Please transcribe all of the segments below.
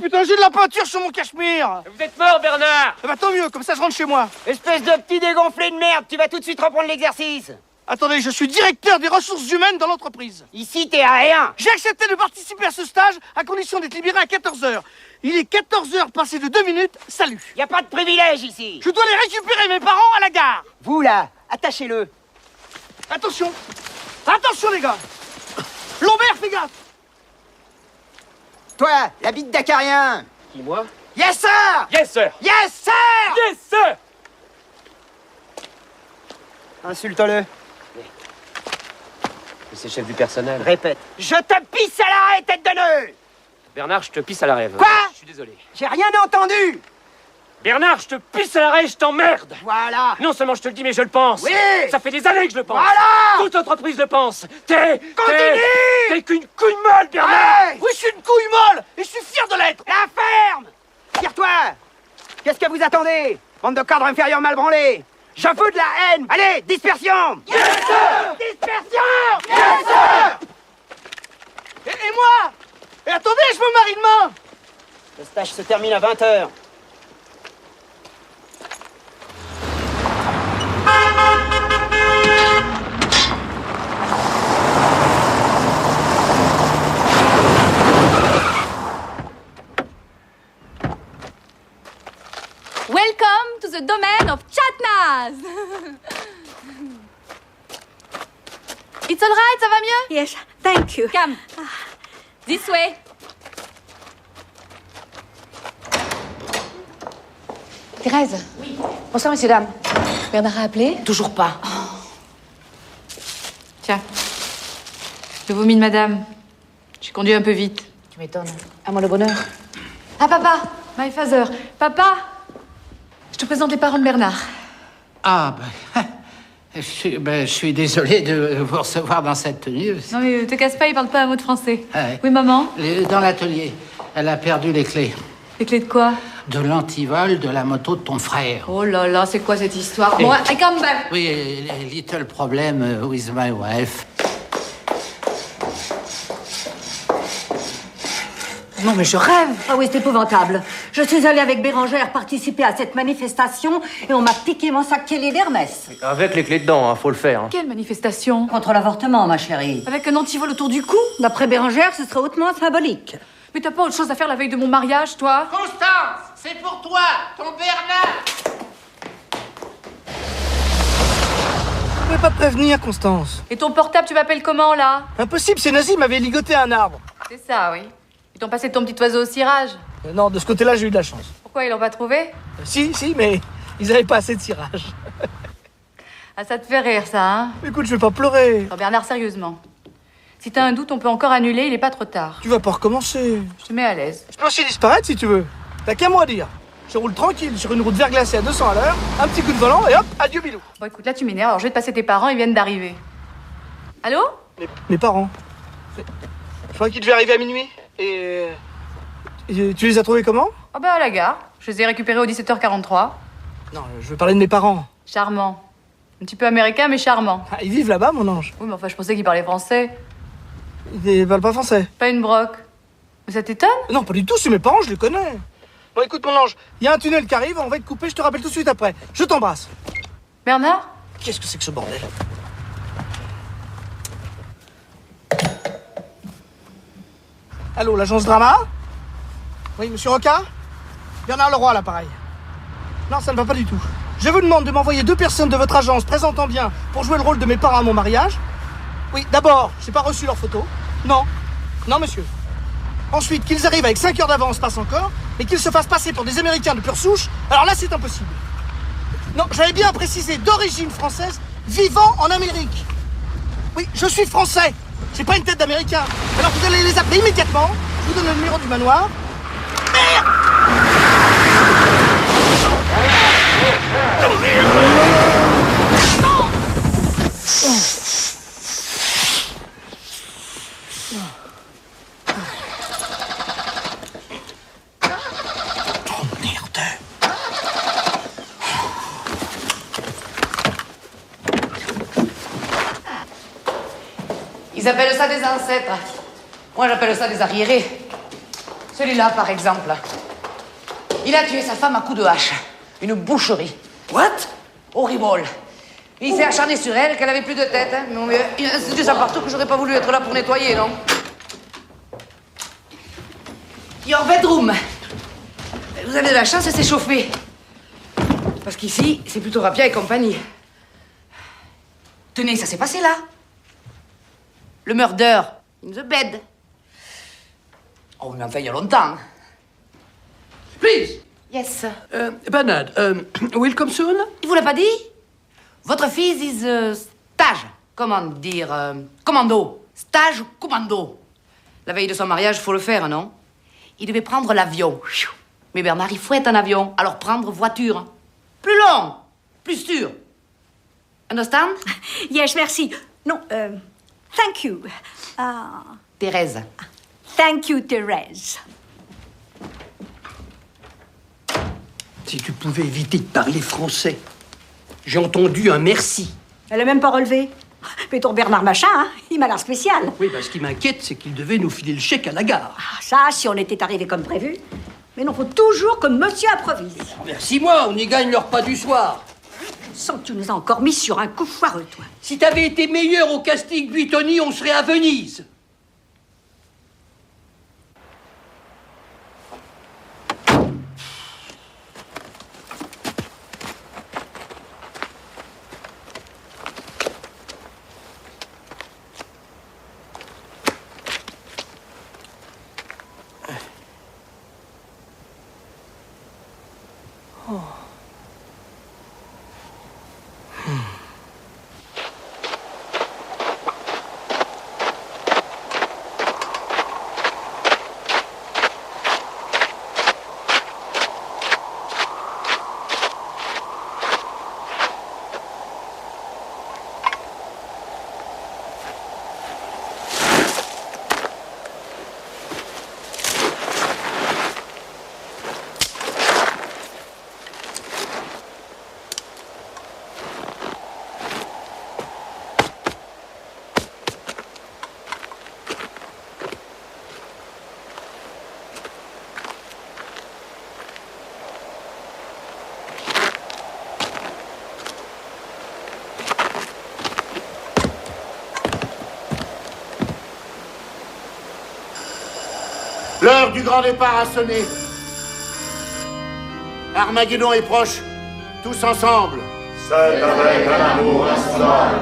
putain, j'ai de la peinture sur mon cachemire. Vous êtes mort, Bernard. Eh bah tant mieux, comme ça je rentre chez moi. Espèce de petit dégonflé de merde, tu vas tout de suite reprendre l'exercice. Attendez, je suis directeur des ressources humaines dans l'entreprise. Ici, t'es à rien. J'ai accepté de participer à ce stage à condition d'être libéré à 14h. Il est 14h passé de 2 minutes, salut. Y a pas de privilège ici. Je dois aller récupérer mes parents à la gare. Vous, là, attachez-le. Attention. Attention, les gars. Lambert, fais gaffe. Toi, la bite d'Acarien. Qui, moi? Yes, sir. Yes, sir. Yes, sir. Yes, sir. Insulte-le. C'est chef du personnel. Répète. Je te pisse à l'arrêt, tête de nœud. Bernard, je te pisse à la rêve. Quoi? Je suis désolé. J'ai rien entendu. Bernard, je te pisse à la rêve, je t'emmerde. Voilà. Non seulement je te le dis, mais je le pense. Oui. Ça fait des années que je le pense. Voilà. Toute entreprise le pense. T'es qu'une couille molle, Bernard. Hey. Oui, je suis une couille molle et je suis fier de l'être. La ferme. Tire-toi. Qu'est-ce que vous attendez, bande de cadres inférieurs mal branlés? Je veux de la haine. Allez, dispersion. Yes, sir. Dispersion. Yes, sir. Et moi? Et attendez, je me marie demain. Le stage se termine à 20h. Welcome to the domain of Chatnaz. It's all right, ça va mieux? Yes, thank you. Come. This way. Thérèse. Oui. Bonsoir, messieurs, dames. Bernard a appelé? Toujours pas. Tiens. Le vomi de madame. J'ai conduit un peu vite. Tu m'étonnes. À moi le bonheur. Ah, papa. My father. Papa. Je te présente les parents de Bernard. Ah, je suis désolé de vous recevoir dans cette tenue. Non, mais te casse pas, il parle pas un mot de français. Ah ouais. Oui, maman. Dans l'atelier, elle a perdu les clés. Les clés de quoi? De l'antivol de la moto de ton frère. Oh là là, c'est quoi cette histoire? Et- Moi, I come back. Oui, little problem with my wife. Non, mais je rêve. Ah oui, c'est épouvantable. Je suis allée avec Bérangère participer à cette manifestation et on m'a piqué mon sac Kelly d'Hermès. Avec les clés dedans, hein, faut le faire. Hein. Quelle manifestation? Contre l'avortement, ma chérie. Avec un antivol autour du cou? D'après Bérangère, ce serait hautement symbolique. Mais t'as pas autre chose à faire la veille de mon mariage, toi? Constance, c'est pour toi, ton Bernard. Vous pouvez pas prévenir, Constance. Et ton portable, tu m'appelles comment, là? Impossible, ces nazis m'avaient ligoté un arbre. C'est ça, oui. Ils t'ont passé ton petit oiseau au cirage. Non, de ce côté-là, j'ai eu de la chance. Pourquoi ils l'ont pas trouvé? Si, mais ils avaient pas assez de cirage. Ah, ça te fait rire, ça, hein? Écoute, je vais pas pleurer. Alors, Bernard, sérieusement. Si t'as un doute, on peut encore annuler, il est pas trop tard. Tu vas pas recommencer. Je te mets à l'aise. Je peux aussi disparaître si tu veux. T'as qu'à moi dire. Je roule tranquille sur une route verglacée à 200 à l'heure, un petit coup de volant et hop, adieu Bilou. Bon, écoute, là, tu m'énerves. Alors, je vais te passer tes parents, ils viennent d'arriver. Allô? Mes parents. Je crois qu'ils devaient arriver à minuit. Et tu les as trouvés comment? Oh, ben, à la gare. Je les ai récupérés au 17h43. Non, je veux parler de mes parents. Charmant. Un petit peu américain, mais charmant. Ah, ils vivent là-bas, mon ange. Oui, mais enfin, je pensais qu'ils parlaient français. Ils parlent pas français. Pas une broque. Mais ça t'étonne? Non, pas du tout, c'est mes parents, je les connais. Bon, écoute, mon ange, il y a un tunnel qui arrive, on va être coupé, je te rappelle tout de suite après. Je t'embrasse. Bernard? Qu'est-ce que c'est que ce bordel? Allô, l'agence Drama? Oui, monsieur Roca? Bernard Leroy, à l'appareil. Non, ça ne va pas du tout. Je vous demande de m'envoyer 2 personnes de votre agence présentant bien pour jouer le rôle de mes parents à mon mariage. Oui, d'abord, j'ai pas reçu leurs photos. Non. Non, monsieur. Ensuite, qu'ils arrivent avec 5 heures d'avance, passe encore, et qu'ils se fassent passer pour des Américains de pure souche, alors là, c'est impossible. Non, j'avais bien précisé d'origine française, vivant en Amérique. Oui, je suis français. J'ai pas une tête d'Américain. Alors vous allez les appeler immédiatement. Je vous donne le numéro du manoir. Merde! Ils appellent ça des ancêtres. Moi, j'appelle ça des arriérés. Celui-là, par exemple. Il a tué sa femme à coups de hache. Une boucherie. What? Horrible. Il s'est acharné sur elle, qu'elle avait plus de tête. Hein. Non, mais il a institué ça partout que j'aurais pas voulu être là pour nettoyer, non? Your bedroom. Vous avez de la chance, c'est chauffé. Parce qu'ici, c'est plutôt Rapia et compagnie. Tenez, ça s'est passé là. Le murder in the bed. Oh, mais enfin, il y a longtemps. Please. Yes. Bernard, will come soon? Il vous l'a pas dit? Votre fils is stage. Comment dire? Commando. Stage commando. La veille de son mariage, faut le faire, non? Il devait prendre l'avion. Mais Bernard, il faut être en avion. Alors prendre voiture. Plus long. Plus sûr. Understand? Yes, merci. Non, thank you. Thérèse. Thank you, Thérèse. Si tu pouvais éviter de parler français. J'ai entendu un merci. Elle a même pas relevé. Mais ton Bernard Machin, hein, il m'a l'air spécial. Oui, ce qui m'inquiète, c'est qu'il devait nous filer le chèque à la gare. Ah, ça, si on était arrivé comme prévu. Mais non, faut toujours que monsieur improvise. Vers 6 mois, on y gagne le repas du soir. Je sens que tu nous as encore mis sur un coup foireux, toi. Si t'avais été meilleur au casting Buitoni, on serait à Venise. L'heure du grand départ a sonné. Armageddon est proche. Tous ensemble. C'est avec un amour insondable,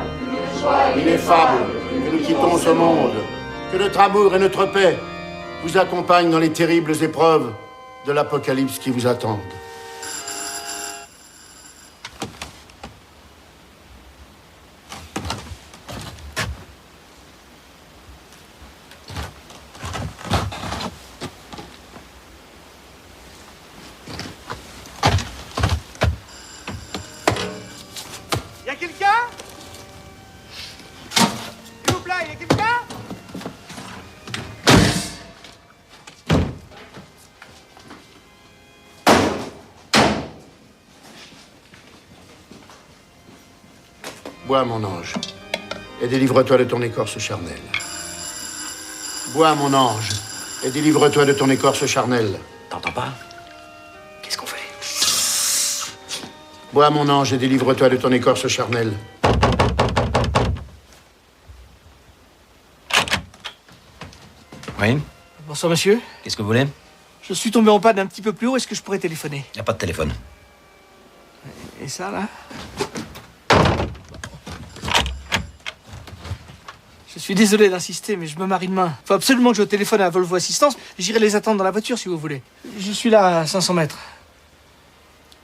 Ineffable, que nous quittons ce monde. Que notre amour et notre paix vous accompagnent dans les terribles épreuves de l'apocalypse qui vous attendent. Y'a quelqu'un? S'il vous plaît, y'a quelqu'un? Bois, mon ange, et délivre-toi de ton écorce charnelle. Bois, mon ange, et délivre-toi de ton écorce charnelle. T'entends pas? Qu'est-ce qu'on fait? Bois, mon ange, et délivre-toi de ton écorce charnelle. Oui? Bonsoir, monsieur. Qu'est-ce que vous voulez? Je suis tombé en panne un petit peu plus haut. Est-ce que je pourrais téléphoner? Y a pas de téléphone. Et ça, là? Je suis désolé d'insister, mais je me marie demain. Faut absolument que je téléphone à Volvo Assistance. J'irai les attendre dans la voiture, si vous voulez. Je suis là, à 500 mètres.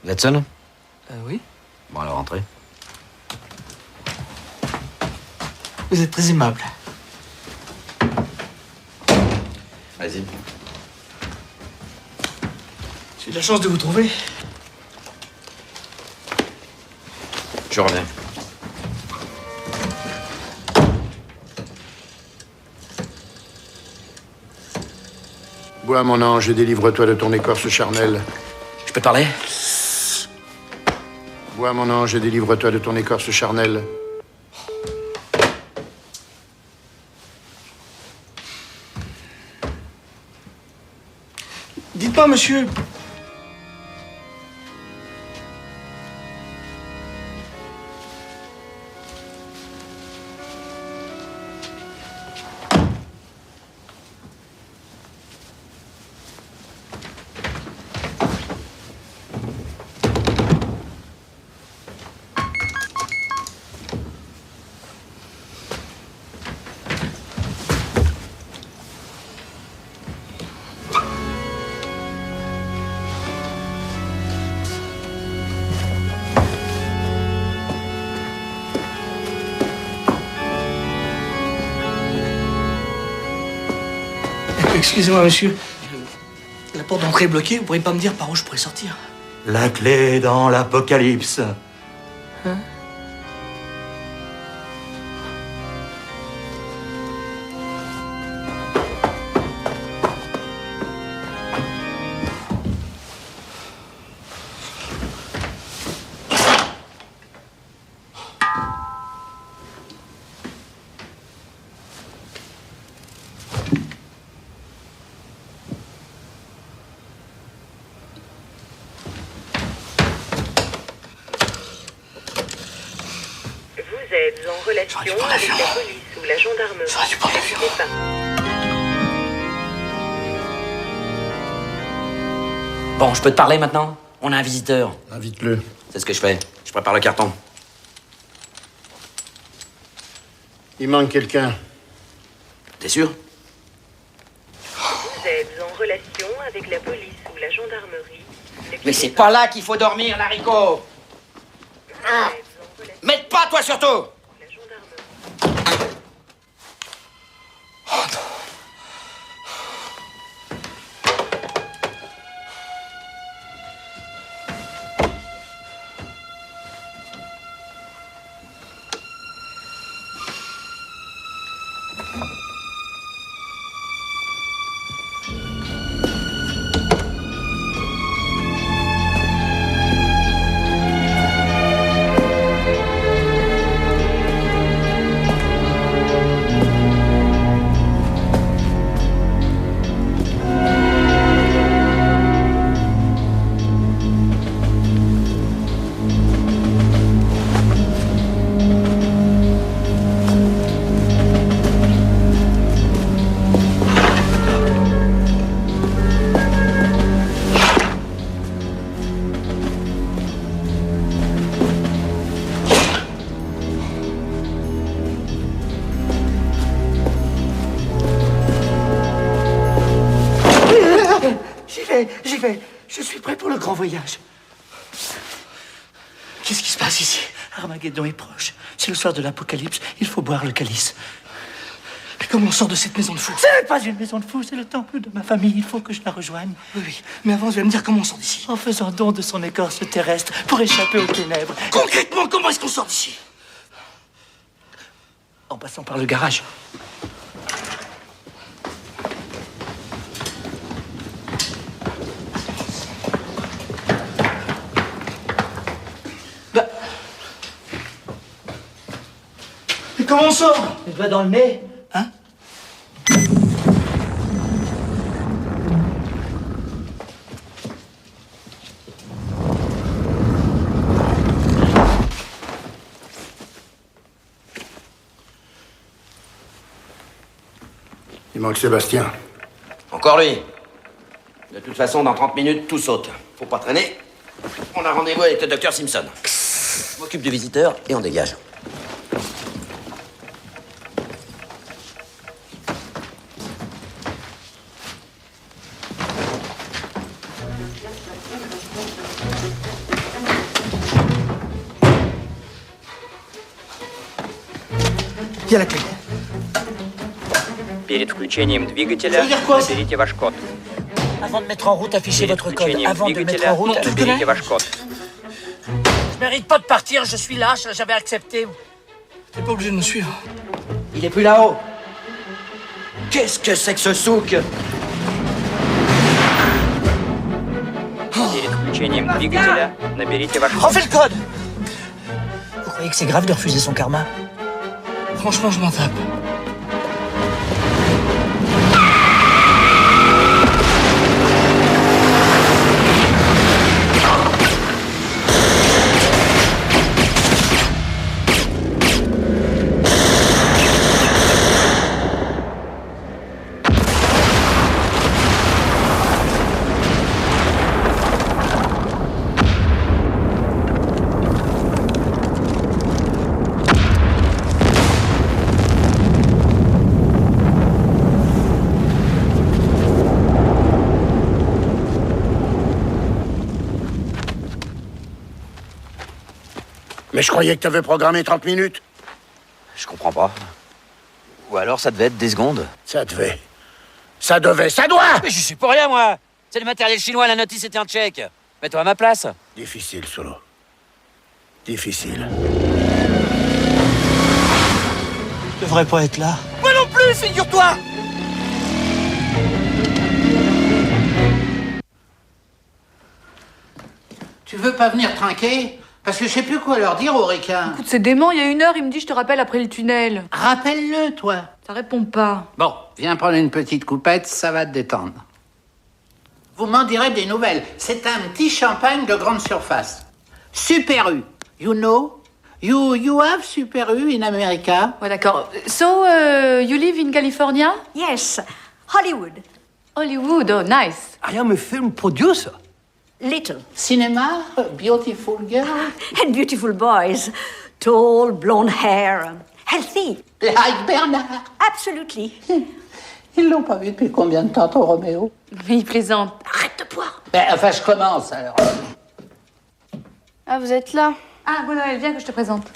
Vous êtes seul? Oui. Bon, alors rentrez. Vous êtes très aimable. Vas-y. J'ai de la chance de vous trouver. Je reviens. Bois, mon ange, et délivre-toi de ton écorce charnelle. Je peux te parler? Bois, mon ange, et délivre-toi de ton écorce charnelle. Dites-moi, monsieur. Excusez-moi, monsieur. La porte d'entrée est bloquée, vous pourriez pas me dire par où je pourrais sortir? La clé dans l'Apocalypse. Hein? Vous êtes en relation avec la police ou la gendarmerie. J'aurais dû prendre l'avion. Bon, je peux te parler maintenant? On a un visiteur. Invite-le. C'est ce que je fais. Je prépare le carton. Il manque quelqu'un. T'es sûr? Vous êtes en relation avec la police ou la gendarmerie. Mais c'est pas là qu'il faut dormir, Laricot. M'aide pas, toi, surtout. J'y vais. Je suis prêt pour le grand voyage. Qu'est-ce qui se passe ici? Armageddon est proche. C'est le soir de l'Apocalypse. Il faut boire le calice. Mais comment on sort de cette maison de fous? Ce n'est pas une maison de fous, c'est le temple de ma famille. Il faut que je la rejoigne. Oui, oui. Mais avant, je vais me dire comment on sort d'ici. En faisant don de son écorce terrestre pour échapper aux ténèbres. Concrètement, comment est-ce qu'on sort d'ici? En passant par le garage. Mais comment on sort? Le doigt dans le nez. Hein? Il manque Sébastien. Encore lui. De toute façon, dans 30 minutes, tout saute. Faut pas traîner. On a rendez-vous avec le docteur Simpson. Je m'occupe du visiteur et on dégage. Il y a la clé. Перед включением двигателя наберите ваш код. Avant de mettre en route, affichez Перед votre code. включением Avant de mettre двигателя en route, наберите ваш код. Je mérite pas de partir, je suis lâche, j'avais accepté. T'es pas obligé de me suivre. Il est plus là-haut. Qu'est-ce que c'est que ce souk? Перед включением двигателя наберите ваш код. Refais le code. Vous croyez que c'est grave de refuser son karma? Franchement, je m'en tape. Mais je croyais que t'avais programmé 30 minutes. Je comprends pas. Ou alors ça devait être des secondes. Ça devait. Ça devait, ça doit! Mais je suis pour rien, moi. C'est le matériel chinois, la notice était en tchèque. Mets-toi à ma place. Difficile, Solo. Difficile. Je devrais pas être là. Moi non plus, figure-toi! Tu veux pas venir trinquer? Parce que je sais plus quoi leur dire aux requins. Écoute, c'est dément, il y a 1 heure, il me dit je te rappelle après le tunnel. Rappelle-le, toi. Ça répond pas. Bon, viens prendre une petite coupette, ça va te détendre. Vous m'en direz des nouvelles. C'est un petit champagne de grande surface. Super U. You know? You have Super U in America? Ouais, d'accord. So, you live in California? Yes, Hollywood. Hollywood, oh, nice. I am a film producer. Little. Cinéma, beautiful girl. And beautiful boys. Tall, blonde hair. Healthy. Like Bernard. Absolutely. Ils l'ont pas vu depuis combien de temps, ton Roméo? Mais il plaisante. Arrête de boire. Ben, enfin, je commence, alors. Ah, vous êtes là? Ah, Gonoël, viens que je te présente.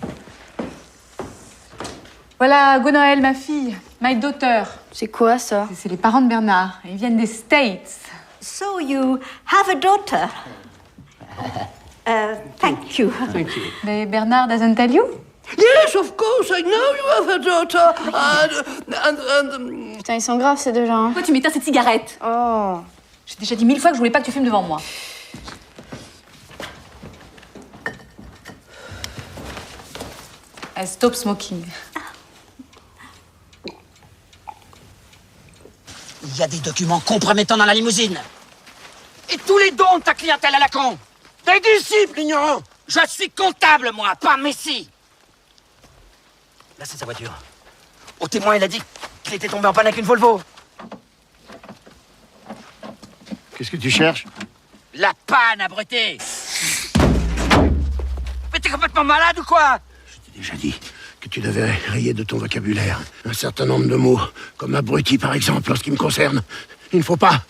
Voilà, Gonoël, ma fille, my daughter. C'est quoi, ça? C'est les parents de Bernard. Ils viennent des States. So you have a daughter. Thank you. Thank you. Mais Bernard doesn't tell you? Yes, of course, I know you have a daughter. Putain, ils sont graves, ces deux gens. Pourquoi tu m'éteins cette cigarette? Oh. J'ai déjà dit 1000 fois que je voulais pas que tu fumes devant moi. Stop smoking. Il y a des documents compromettants dans la limousine. Et tous les dons de ta clientèle à la con. Des disciples, ignorant. Je suis comptable, moi, pas Messi. Là, c'est sa voiture. Au témoin, il a dit qu'il était tombé en panne avec une Volvo. Qu'est-ce que tu cherches? La panne, abruté. Mais t'es complètement malade ou quoi? Je t'ai déjà dit que tu devais rayer de ton vocabulaire un certain nombre de mots, comme abruti par exemple, en ce qui me concerne. Il ne faut pas.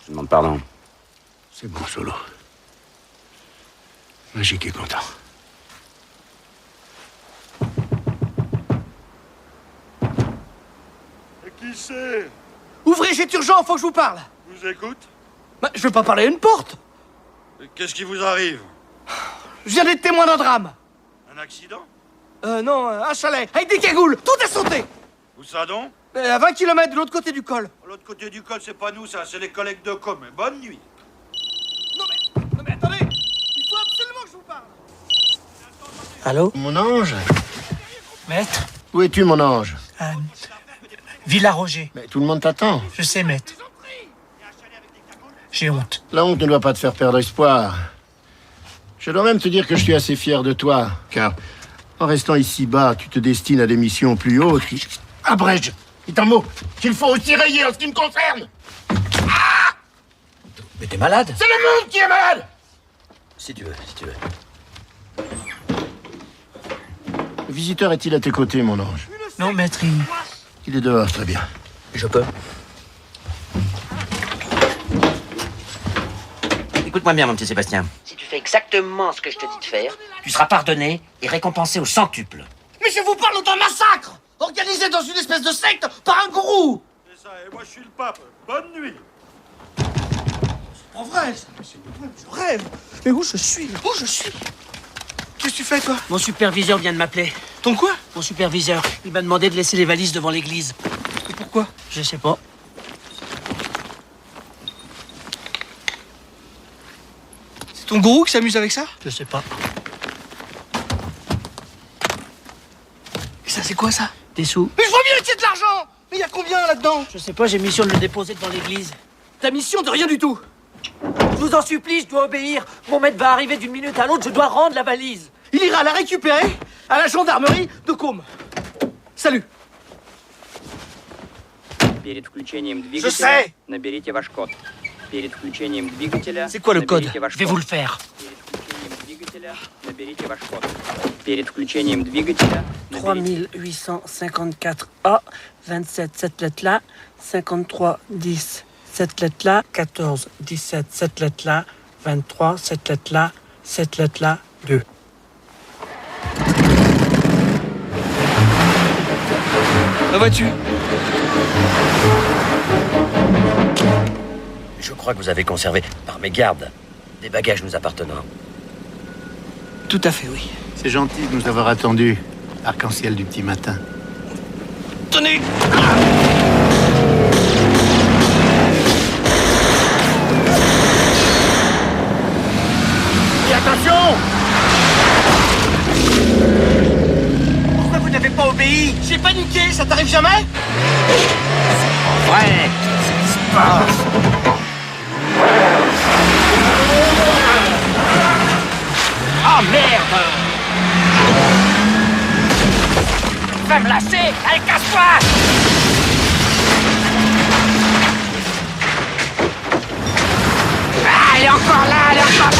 Je demande pardon. C'est bon, Solo. Magique est content. Et qui c'est? Ouvrez, j'ai urgent, faut que je vous parle. Je vous écoute. Bah, je veux pas parler à une porte. Et qu'est-ce qui vous arrive? Je viens d'être témoin d'un drame. Un accident? Non, un chalet, avec des cagoules, tout est sauté. Où ça donc? À 20 km de l'autre côté du col. L'autre côté du col, c'est pas nous, ça, c'est les collègues de com. Bonne nuit. Non mais attendez, il faut absolument que je vous parle. Allô? Mon ange? Maître? Où es-tu, mon ange? Villa Roger. Mais tout le monde t'attend. Je sais, maître. J'ai honte. La honte ne doit pas te faire perdre espoir. Je dois même te dire que je suis assez fier de toi, car en restant ici bas, tu te destines à des missions plus hautes qui abrègent, c'est un mot qu'il faut aussi rayer en ce qui me concerne. Ah! Mais t'es malade? C'est le monde qui est malade! Si tu veux. Le visiteur est-il à tes côtés, mon ange? Non, maître, Il est dehors, très bien. Je peux. Écoute-moi bien, mon petit Sébastien. Si tu fais exactement ce que je te dis de faire, tu seras pardonné et récompensé au centuple. Mais je vous parle d'un massacre organisé dans une espèce de secte par un gourou. C'est ça, et moi je suis le pape. Bonne nuit. C'est pas vrai, ça. Je rêve. Mais où je suis? Qu'est-ce que tu fais, toi? Mon superviseur vient de m'appeler. Ton quoi? Mon superviseur. Il m'a demandé de laisser les valises devant l'église. Et pourquoi? Je sais pas. C'est ton gourou qui s'amuse avec ça? Je sais pas. Et ça, c'est quoi, ça? Des sous. Mais je vois bien que c'est de l'argent. Mais il y a combien, là-dedans? Je sais pas, j'ai mission de le déposer devant l'église. Ta mission de rien du tout. Je vous en supplie, je dois obéir. Mon maître va arriver d'une minute à l'autre, je dois rendre la valise. Il ira la récupérer à la gendarmerie de Côme. Salut. Перед включением Je двигателя sais. наберите ваш код. Перед включением двигателя C'est quoi le code? наберите ваш Je vais код. vous le faire. Перед включением двигателя наберите ваш код. Перед включением двигателя наберите 3854A, 27 cette lettre-là, 53 10 cette lettre-là, 14 17 cette lettre-là, 23 cette lettre-là, cette lettre-là, 2. La voiture. Je crois que vous avez conservé, par mégarde, des bagages nous appartenant. Tout à fait, oui. C'est gentil de nous avoir attendus. Arc-en-ciel du petit matin. Tenez! Et attention! Pourquoi vous n'avez pas obéi? J'ai paniqué, ça t'arrive jamais? Ouais, qu'est-ce qui se passe? Oh merde! Va me lâcher! Allez, casse-toi! Ah, elle est encore là! Elle est encore là!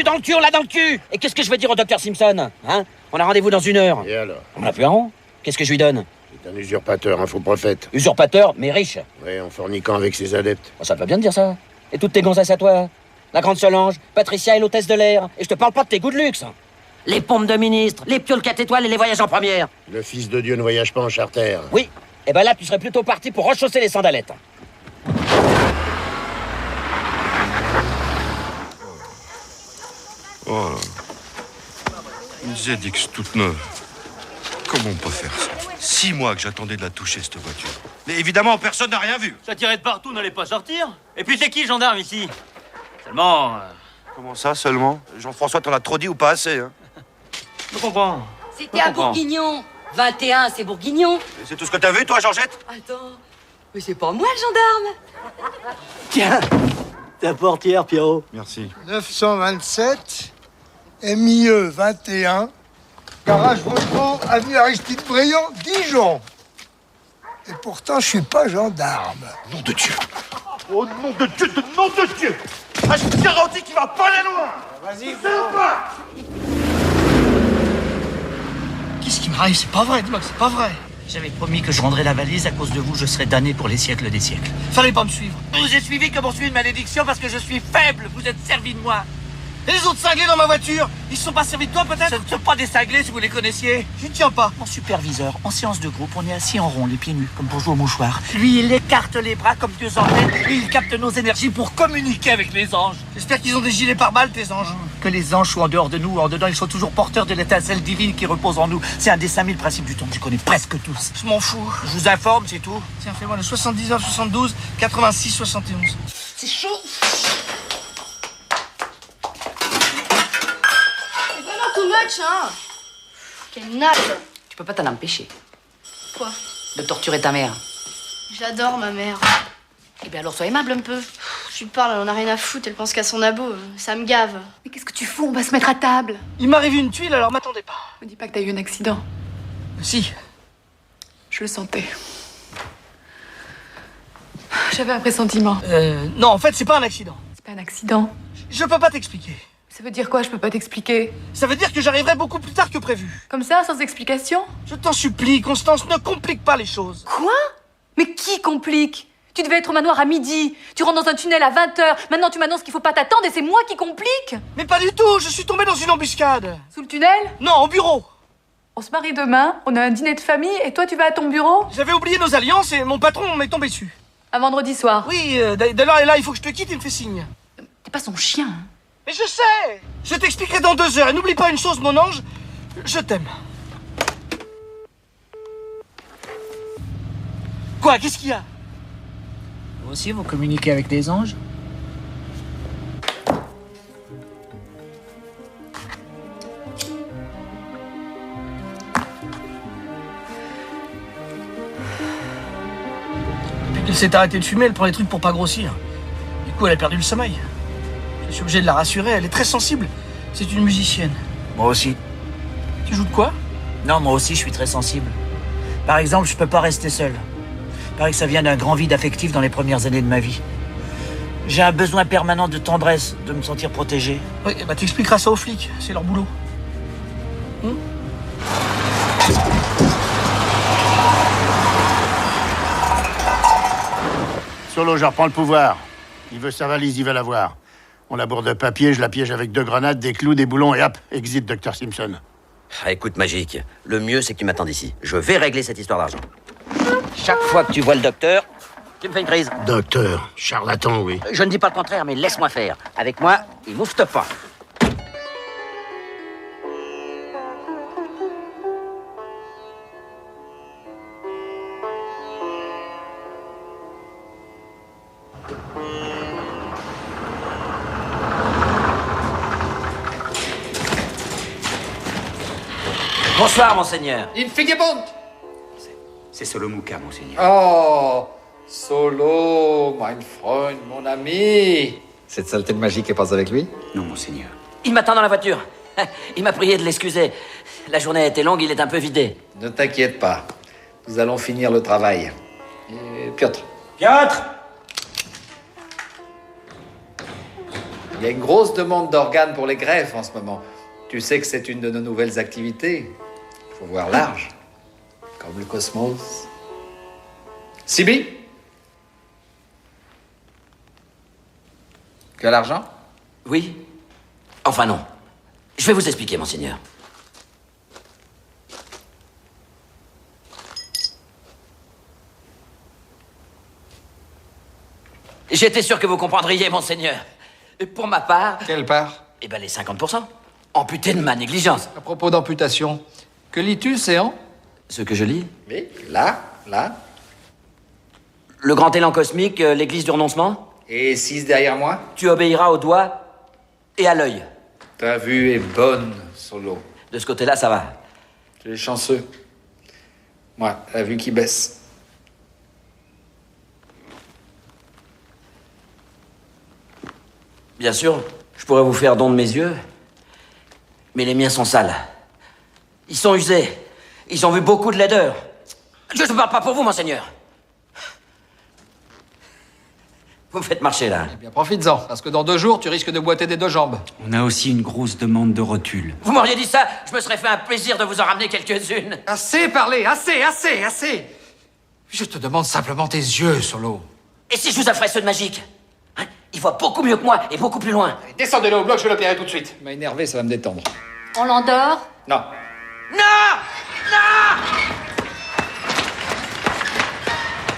Dans le cul, on l'a dans le cul! Et qu'est-ce que je vais dire au docteur Simpson? Hein? On a rendez-vous dans 1 heure. Et alors? On l'a plus en rond. Qu'est-ce que je lui donne? C'est un usurpateur, un faux prophète. Usurpateur, mais riche. Ouais, en forniquant avec ses adeptes. Oh, ça te va bien de dire ça. Et toutes tes gonzesses à toi? La grande Solange, Patricia et l'hôtesse de l'air. Et je te parle pas de tes goûts de luxe. Les pompes de ministre, les pioles 4 étoiles et les voyages en première. Le fils de Dieu ne voyage pas en charter. Oui. Et ben là, tu serais plutôt parti pour rechausser les sandalettes. Oh, une ZX toute neuve. Comment on peut faire ça? 6 mois que j'attendais de la toucher, cette voiture. Mais évidemment, personne n'a rien vu. Ça tirait de partout, n'allait pas sortir. Et puis c'est qui le gendarme ici? Seulement... Comment ça, seulement? Jean-François, t'en as trop dit ou pas assez, hein? Je comprends. C'était à Bourguignon. 21, c'est Bourguignon. C'est tout ce que t'as vu, toi, Georgette? Attends, mais c'est pas moi le gendarme. Tiens, ta portière, Pierrot. Merci. 927, MIE 21, garage Volvo, avenue Aristide Briand, Dijon. Et pourtant, je suis pas gendarme. Nom de Dieu! Oh, nom de Dieu, nom de Dieu! Ah, je te garantis qu'il va pas aller loin! Vas-y, pas! Qu'est-ce qui m'arrive? C'est pas vrai, dis-moi que c'est pas vrai. J'avais promis que je rendrais la valise. À cause de vous, je serais damné pour les siècles des siècles. Fallait pas me suivre. Je vous ai suivi comme on suit une malédiction parce que je suis faible. Vous êtes servi de moi. Et les autres cinglés dans ma voiture, ils se sont pas servis de toi peut-être? Ce ne sont pas des cinglés si vous les connaissiez. J'y tiens pas. Mon superviseur, en séance de groupe, on est assis en rond, les pieds nus, comme pour jouer au mouchoir. Lui, il écarte les bras comme Dieu en tête et il capte nos énergies pour communiquer avec les anges. J'espère qu'ils ont des gilets pare-balles, tes anges. Que les anges soient en dehors de nous, en dedans, ils sont toujours porteurs de l'étincelle divine qui repose en nous. C'est un des 5000 principes du temps que je connais presque tous. Je m'en fous. Je vous informe, c'est tout. Tiens, fais-moi le 79, 72, 86, 71. C'est chaud. C'est vraiment too much, hein. Quelle nappe. Tu peux pas t'en empêcher Quoi? de torturer ta mère. J'adore ma mère. Eh bien alors sois aimable un peu. Je lui parle, elle en a rien à foutre, elle pense qu'à son abo. Ça me gave. Mais qu'est-ce que tu fous? On va se mettre à table. Il m'arrive une tuile, alors m'attendez pas. Me dis pas que t'as eu un accident. Si. Je le sentais. J'avais un pressentiment. Non, en fait, c'est pas un accident. C'est pas un accident. Je peux pas t'expliquer. Ça veut dire quoi? Je peux pas t'expliquer. Ça veut dire que j'arriverai beaucoup plus tard que prévu. Comme ça, sans explication? Je t'en supplie, Constance, ne complique pas les choses. Quoi? Mais qui complique? Tu devais être au manoir à midi. Tu rentres dans un tunnel à 20h. Maintenant, tu m'annonces qu'il faut pas t'attendre et c'est moi qui complique. Mais pas du tout, je suis tombé dans une embuscade. Sous le tunnel? Non, au bureau. On se marie demain, on a un dîner de famille et toi, tu vas à ton bureau? J'avais oublié nos alliances et mon patron m'est tombé dessus. Un vendredi soir. Oui, d'ailleurs, là, il faut que je te quitte, il me fait signe. T'es pas son chien. Hein. Mais je sais. Je t'expliquerai dans 2 heures. Et n'oublie pas une chose, mon ange. Je t'aime. Quoi? Qu'est-ce qu'il y a? Vous aussi, vous communiquez avec des anges? Depuis qu'elle s'est arrêtée de fumer, elle prend les trucs pour pas grossir. Du coup, elle a perdu le sommeil. Je suis obligé de la rassurer, elle est très sensible. C'est une musicienne. Moi aussi. Tu joues de quoi? Non, moi aussi, je suis très sensible. Par exemple, je peux pas rester seul. Il paraît que ça vient d'un grand vide affectif dans les premières années de ma vie. J'ai un besoin permanent de tendresse, de me sentir protégé. Oui, bah t'expliqueras ça aux flics, c'est leur boulot. Solo, je reprends le pouvoir. Il veut sa valise, il va l'avoir. On la bourre de papier, je la piège avec 2 grenades, des clous, des boulons et hop, exit Dr Simpson. Ah, écoute, Magique, le mieux c'est que tu m'attendes ici. Je vais régler cette histoire d'argent. Chaque fois que tu vois le docteur, tu me fais une crise. Docteur, charlatan, oui. Je ne dis pas le contraire, mais laisse-moi faire. Avec moi, il moufte pas. Bonsoir, monseigneur. In Figebund. C'est Solomouka, monseigneur. Oh, Solo, mein Freund, mon ami. Cette saleté de Magique est pas avec lui? Non, monseigneur. Il m'attend dans la voiture. Il m'a prié de l'excuser. La journée a été longue, il est un peu vidé. Ne t'inquiète pas. Nous allons finir le travail. Et Piotr. Piotr! Il y a une grosse demande d'organes pour les greffes en ce moment. Tu sais que c'est une de nos nouvelles activités. Faut voir large. Comme le cosmos. Sibi? Tu as l'argent? Oui. Enfin non. Je vais vous expliquer, monseigneur. J'étais sûr que vous comprendriez, monseigneur. Et pour ma part... Quelle part? Eh ben, les 50%. Amputé de ma négligence. À propos d'amputation, que lis-tu, Séan? Ce que je lis? Oui, là. Le grand élan cosmique, l'église du renoncement. Et 6 derrière moi? Tu obéiras au doigt et à l'œil. Ta vue est bonne, Solo. De ce côté-là, ça va. Tu es chanceux. Moi, la vue qui baisse. Bien sûr, je pourrais vous faire don de mes yeux, mais les miens sont sales. Ils sont usés. Ils ont vu beaucoup de laideur. Je ne parle pas pour vous, monseigneur. Vous me faites marcher, là. Eh bien, profites-en, parce que dans 2 jours, tu risques de boiter des 2 jambes. On a aussi une grosse demande de rotules. Vous m'auriez dit ça, je me serais fait un plaisir de vous en ramener quelques-unes. Assez parlé, assez. Je te demande simplement tes yeux, Solo. Et si je vous offrais ceux de Magique? Hein? Il voit beaucoup mieux que moi et beaucoup plus loin. Descendez-le au bloc, je vais l'opérer tout de suite. Il m'a énervé, ça va me détendre. On l'endort? Non. Non!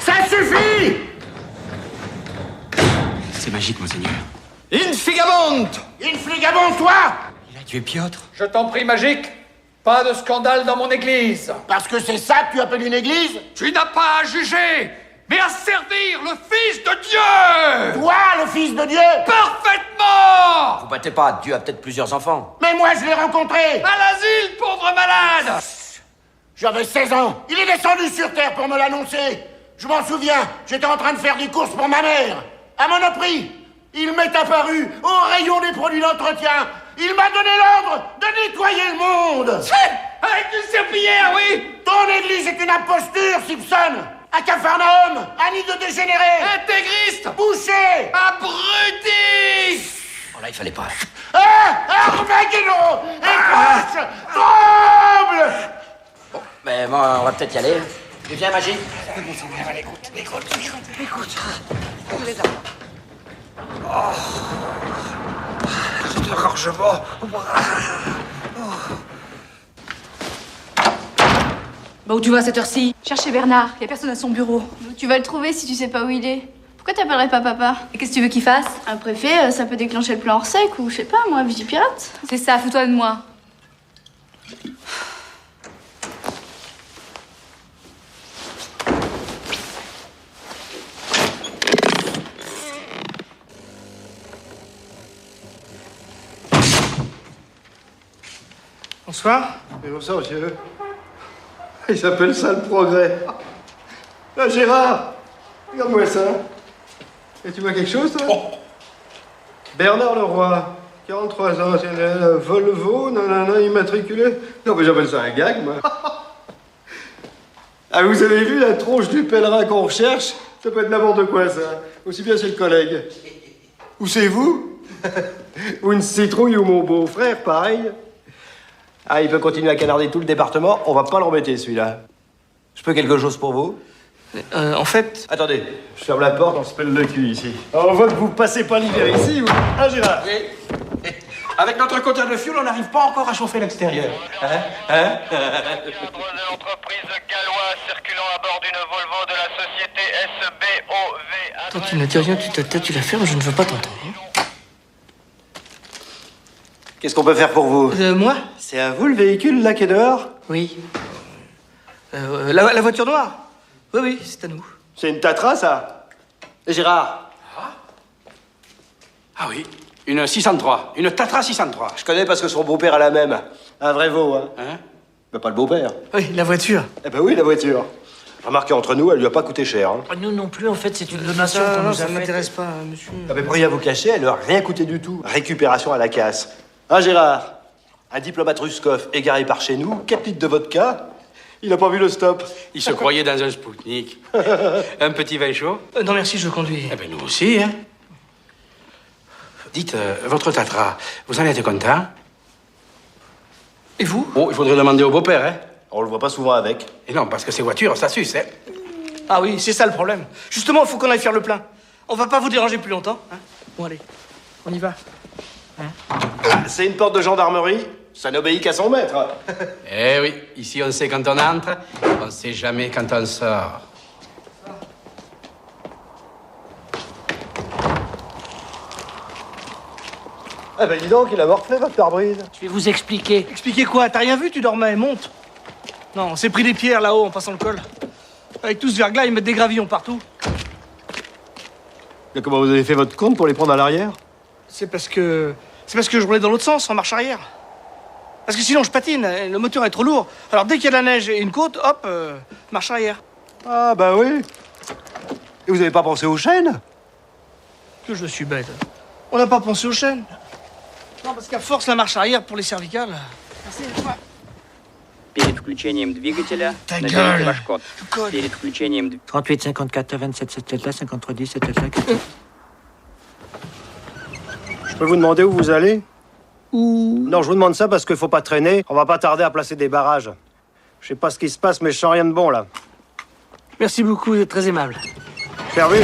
Ça suffit! C'est Magique, monseigneur. In Figabond! In Fligabond, toi! Il a tué Piotr. Je t'en prie, Magique. Pas de scandale dans mon église. Parce que c'est ça que tu appelles une église? Tu n'as pas à juger, mais à servir le Fils de Dieu! Toi, le Fils de Dieu? Parfaitement! Vous battez pas, Dieu a peut-être plusieurs enfants. Mais moi, je l'ai rencontré! À l'asile, pauvre malade! J'avais 16 ans. Il est descendu sur Terre pour me l'annoncer. Je m'en souviens, j'étais en train de faire des courses pour ma mère. À Monoprix, il m'est apparu au rayon des produits d'entretien. Il m'a donné l'ordre de nettoyer le monde. Avec une serpillière, oui! Ton église est une imposture, Simpson. À Capharnaüm, un nid de dégénérés. Intégriste! Boucher! Abruti! Oh là, il fallait pas. Armageddon! Écorche! Tremble! Bon, mais moi, on va peut-être y aller. Tu viens, Magique? Écoute. Oh. C'est un gorgement. Bah où tu vas à cette heure-ci? Chercher Bernard. Y a personne à son bureau. Tu vas le trouver si tu sais pas où il est. Pourquoi t'appellerais pas papa? Et qu'est-ce que tu veux qu'il fasse? Un préfet, ça peut déclencher le plan hors sec ou je sais pas, moi, vie du pirate. C'est ça, fous-toi de moi. Bonsoir. Et bonsoir, monsieur. Il s'appelle ça le progrès. Là, Gérard, regarde-moi ça. Et tu vois quelque chose, toi? Bernard Leroy, 43 ans, c'est un Volvo, nanana, immatriculé. Non, mais j'appelle ça un gag, moi. Ah, vous avez vu la tronche du pèlerin qu'on recherche? Ça peut être n'importe quoi, ça. Aussi bien c'est le collègue. Ou c'est vous? Ou une citrouille ou mon beau-frère, pareil. Ah, il peut continuer à canarder tout le département, on va pas l'embêter, celui-là. Je peux quelque chose pour vous? En fait... Attendez, je ferme la porte, on se pèle le cul ici. On voit que vous passez pas l'hiver ici, ou... Hein, Gérard? Oui. Avec notre quota de fuel, on n'arrive pas encore à chauffer l'extérieur. Hein? Toi, tu ne dis rien, tu ta tête, tu la fermes, je ne veux pas t'entendre. Qu'est-ce qu'on peut faire pour vous? Moi? C'est à vous le véhicule, là, qui est dehors? Oui. La voiture noire? Oui, oui, c'est à nous. C'est une Tatra, ça? Et Gérard? Ah oui, une 603, une Tatra 603. Je connais parce que son beau-père a la même. Un vrai veau, hein? Bah, pas le beau-père. Oui, la voiture. Eh ben oui, la voiture. Remarquez, entre nous, elle lui a pas coûté cher. Hein. Nous non plus, en fait, c'est une donation qu'on Non, nous a ça ne faite. m'intéresse pas, monsieur. Ah ben pour rien vous cacher, elle leur a rien coûté du tout. Récupération à la casse. Hein, Gérard? Un diplomate Ruskov égaré par chez nous, 4 litres de vodka, il a pas vu le stop. Il se croyait dans un Spoutnik. Un petit vin chaud? Non, merci, je conduis. Eh ben nous aussi, hein. Dites, votre Tatra, vous en êtes content? Et vous? Oh, il faudrait demander au beau-père, hein. On le voit pas souvent avec. Et non, parce que ces voitures, ça suce, hein. Ah oui, c'est ça le problème. Justement, il faut qu'on aille faire le plein. On va pas vous déranger plus longtemps, hein. Bon, allez, on y va. C'est une porte de gendarmerie, ça n'obéit qu'à son maître. Eh oui, ici on sait quand on entre, on sait jamais quand on sort. Ah ben dis donc, il a morflé votre pare-brise. Je vais vous expliquer. Expliquer quoi? T'as rien vu? Tu dormais, monte. Non, on s'est pris des pierres là-haut en passant le col. Avec tout ce verglas, ils mettent des gravillons partout. Et comment vous avez fait votre compte pour les prendre à l'arrière? C'est parce que je roulais dans l'autre sens, en marche arrière. Parce que sinon je patine, le moteur est trop lourd. Alors dès qu'il y a de la neige et une côte, hop, marche arrière. Ah bah oui. Et vous avez pas pensé aux chaînes? Que je suis bête. On n'a pas pensé aux chaînes. Non, parce qu'à force la marche arrière pour les cervicales. Перед включением двигателя Ta наберите gueule. ваш код. Перед включением 38, 54, 27, cette lettre-là, 53, 10, cette lettre-là. Je peux vous demander où vous allez? Non, je vous demande ça parce qu'il faut pas traîner. On va pas tarder à placer des barrages. Je sais pas ce qui se passe, mais je sens rien de bon, là. Merci beaucoup, vous êtes très aimable. Servi.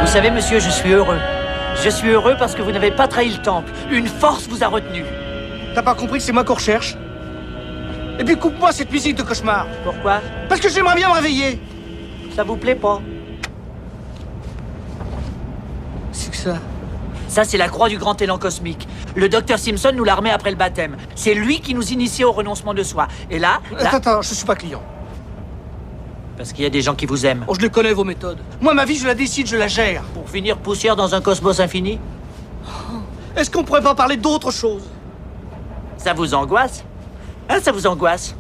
Vous savez, monsieur, je suis heureux. Je suis heureux parce que vous n'avez pas trahi le temple. Une force vous a retenu. T'as pas compris que c'est moi qu'on recherche? Et puis coupe-moi cette musique de cauchemar. Pourquoi? Parce que j'aimerais bien me réveiller. Ça vous plaît pas? C'est que ça. Ça, c'est la croix du grand élan cosmique. Le docteur Simpson nous l'a remet après le baptême. C'est lui qui nous initiait au renoncement de soi. Et là... Attends, je suis pas client. Parce qu'il y a des gens qui vous aiment. Oh, je les connais, vos méthodes. Moi, ma vie, je la décide, je la gère. Pour finir poussière dans un cosmos infini? Est-ce qu'on pourrait pas parler d'autre chose? Ça vous angoisse? Hein, ça vous angoisse?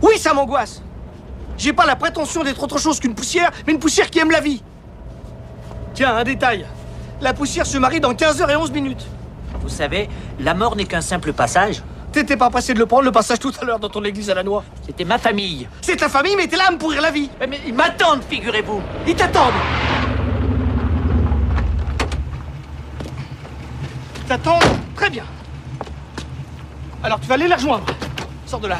Oui, ça m'angoisse. J'ai pas la prétention d'être autre chose qu'une poussière, mais une poussière qui aime la vie. Tiens, un détail. La poussière se marie dans 15h11 minutes. Vous savez, la mort n'est qu'un simple passage. T'étais pas pressé de le prendre, le passage tout à l'heure dans ton église à la noix. C'était ma famille. C'est ta famille, mais t'es là à me pourrir la vie. Mais ils m'attendent, figurez-vous. Ils t'attendent. Ils t'attendent? Très bien. Alors tu vas aller la rejoindre. Sors de là.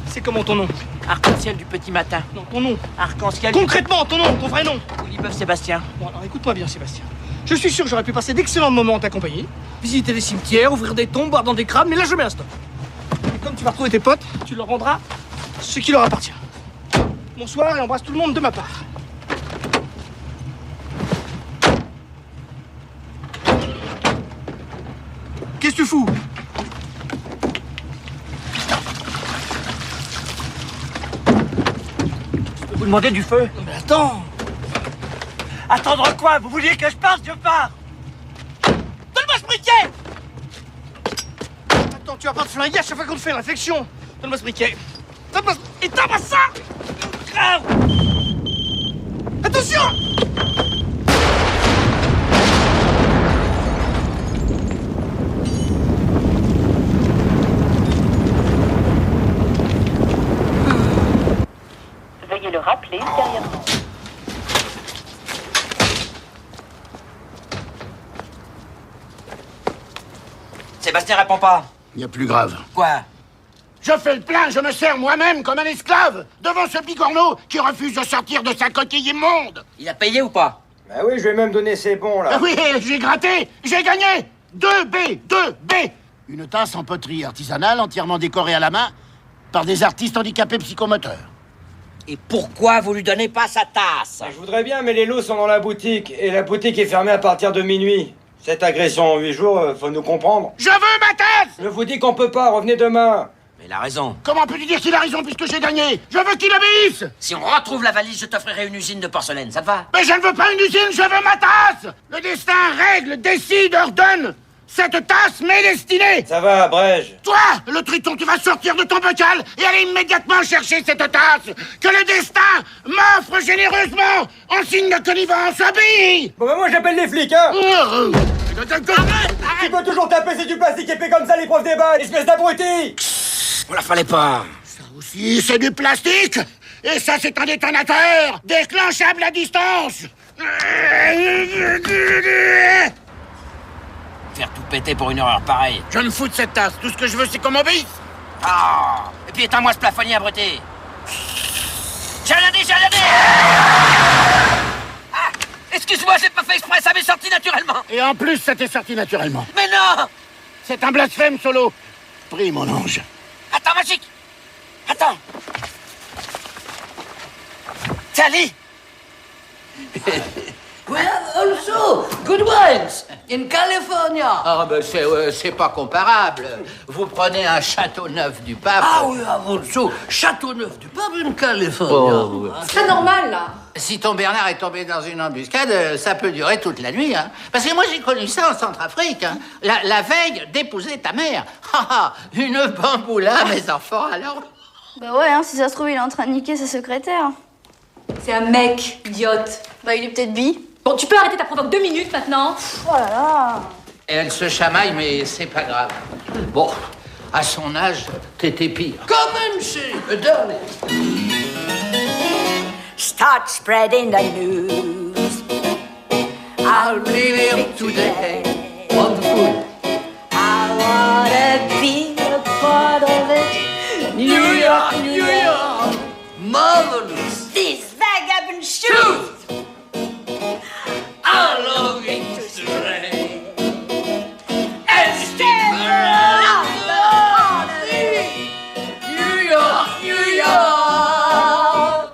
C'est comment ton nom? Arc-en-ciel du petit matin. Non, ton nom. Arc-en-ciel. Concrètement, ton nom, ton vrai nom. Olivier Sébastien. Bon, alors écoute-moi bien, Sébastien. Je suis sûr que j'aurais pu passer d'excellents moments en ta compagnie, visiter des cimetières, ouvrir des tombes, boire dans des crânes, mais là je mets un stop. Et comme tu vas retrouver tes potes, tu leur rendras ce qui leur appartient. Bonsoir et embrasse tout le monde de ma part. Qu'est-ce que tu fous? Je peux vous demander du feu? Mais attends. Attendre quoi? Vous vouliez que je parte? Je pars. Donne-moi ce briquet. Attends, tu vas pas te flinguer à chaque fois qu'on te fait une réflexion. Donne-moi ce briquet. Donne-moi ce... Éteins-moi ça. Grave. Attention. Sébastien répond pas. Il y a plus grave. Quoi? Je fais le plein, je me sers moi-même comme un esclave devant ce bigorneau qui refuse de sortir de sa coquille immonde. Il a payé ou pas? Bah oui, je vais même donner ses bons, là. Ah oui, j'ai gratté, j'ai gagné 2B. Une tasse en poterie artisanale entièrement décorée à la main par des artistes handicapés psychomoteurs. Et pourquoi vous lui donnez pas sa tasse? Je voudrais bien, mais les lots sont dans la boutique, et la boutique est fermée à partir de minuit. Cette agression en 8 jours, faut nous comprendre. Je veux ma tasse! Je vous dis qu'on peut pas, revenez demain. Mais il a raison. Comment peux-tu dire qu'il a raison puisque j'ai gagné? Je veux qu'il obéisse! Si on retrouve la valise, je t'offrirai une usine de porcelaine, ça te va? Mais je ne veux pas une usine, je veux ma tasse! Le destin règle, décide, ordonne! Cette tasse m'est destinée! Ça va, Brège. Toi, le triton, tu vas sortir de ton bocal et aller immédiatement chercher cette tasse que le destin m'offre généreusement en signe de connivence. Obéis! Bon, bah moi j'appelle les flics, hein! Tu peux toujours taper, c'est du plastique épais comme ça, les profs des balles, espèce d'abruti! On la fallait pas. Ça aussi, c'est du plastique! Et ça, c'est un détonateur déclenchable à distance! Faire tout péter pour une erreur pareille. Je me fous de cette tasse. Tout ce que je veux, c'est qu'on m'obéisse. Ah! Et puis éteins-moi ce plafonnier abruti. J'ai rien dit! Ah! Excuse-moi, j'ai pas fait exprès, ça m'est sorti naturellement. Et en plus, ça t'est sorti naturellement. Mais non! C'est un blasphème, Solo. Prie, mon ange. Attends, Magique! Attends! Tiens, lis! We have also good wines in California. Ah, ben c'est pas comparable. Vous prenez un Châteauneuf du Pape. Ah oui, also Châteauneuf du Pape in California. C'est pas normal, là. Si ton Bernard est tombé dans une embuscade, ça peut durer toute la nuit. Hein. Parce que moi, j'ai connu ça en Centrafrique. Hein. La veille d'épouser ta mère. Une bamboula, mes enfants, alors. Bah ouais, hein, si ça se trouve, il est en train de niquer sa secrétaire. C'est un mec, idiote. Bah il est peut-être bi. Bon, tu peux arrêter ta provoque 2 minutes maintenant? Oh là là. Elle se chamaille, mais c'est pas grave. Bon, à son âge, t'étais pire. Commencez, darling. Start spreading the news. I'll be here today. Wonderful. I wanna be a part of it. New York, New York. Marvelous. These vagabond shoes. I'm longing to stray. And stay around the New York, New York.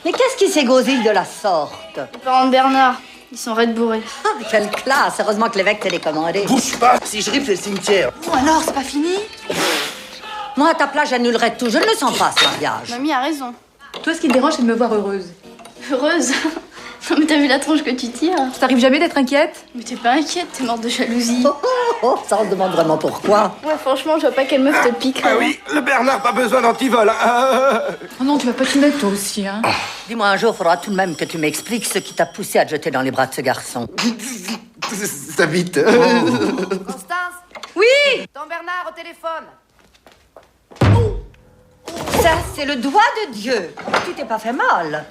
Mais qu'est-ce qui s'égosille de la sorte? Les parents de Bernard, ils sont raides bourrés. Ah, quelle classe! Heureusement que l'évêque t'a commandé. Bouge pas, si je rip, c'est le cimetière. Bon alors, c'est pas fini? Moi, à ta place, j'annulerais tout. Je ne le sens pas, ce mariage. Mamie a raison. Toi, ce qui te dérange, c'est de me voir heureuse. Heureuse? Non mais t'as vu la tronche que tu tires? Ça t'arrive jamais d'être inquiète? Mais t'es pas inquiète, t'es morte de jalousie. Ça, on se demande vraiment pourquoi. Ouais, franchement, je vois pas quelle meuf te pique. Ah oui, le Bernard, pas besoin d'antivol. Oh non, tu vas pas t'y mettre toi aussi, hein. Dis-moi, un jour, faudra tout de même que tu m'expliques ce qui t'a poussé à te jeter dans les bras de ce garçon. Ça vite. Constance? Oui! Ton Bernard au téléphone. Ça, c'est le doigt de Dieu. Tu t'es pas fait mal.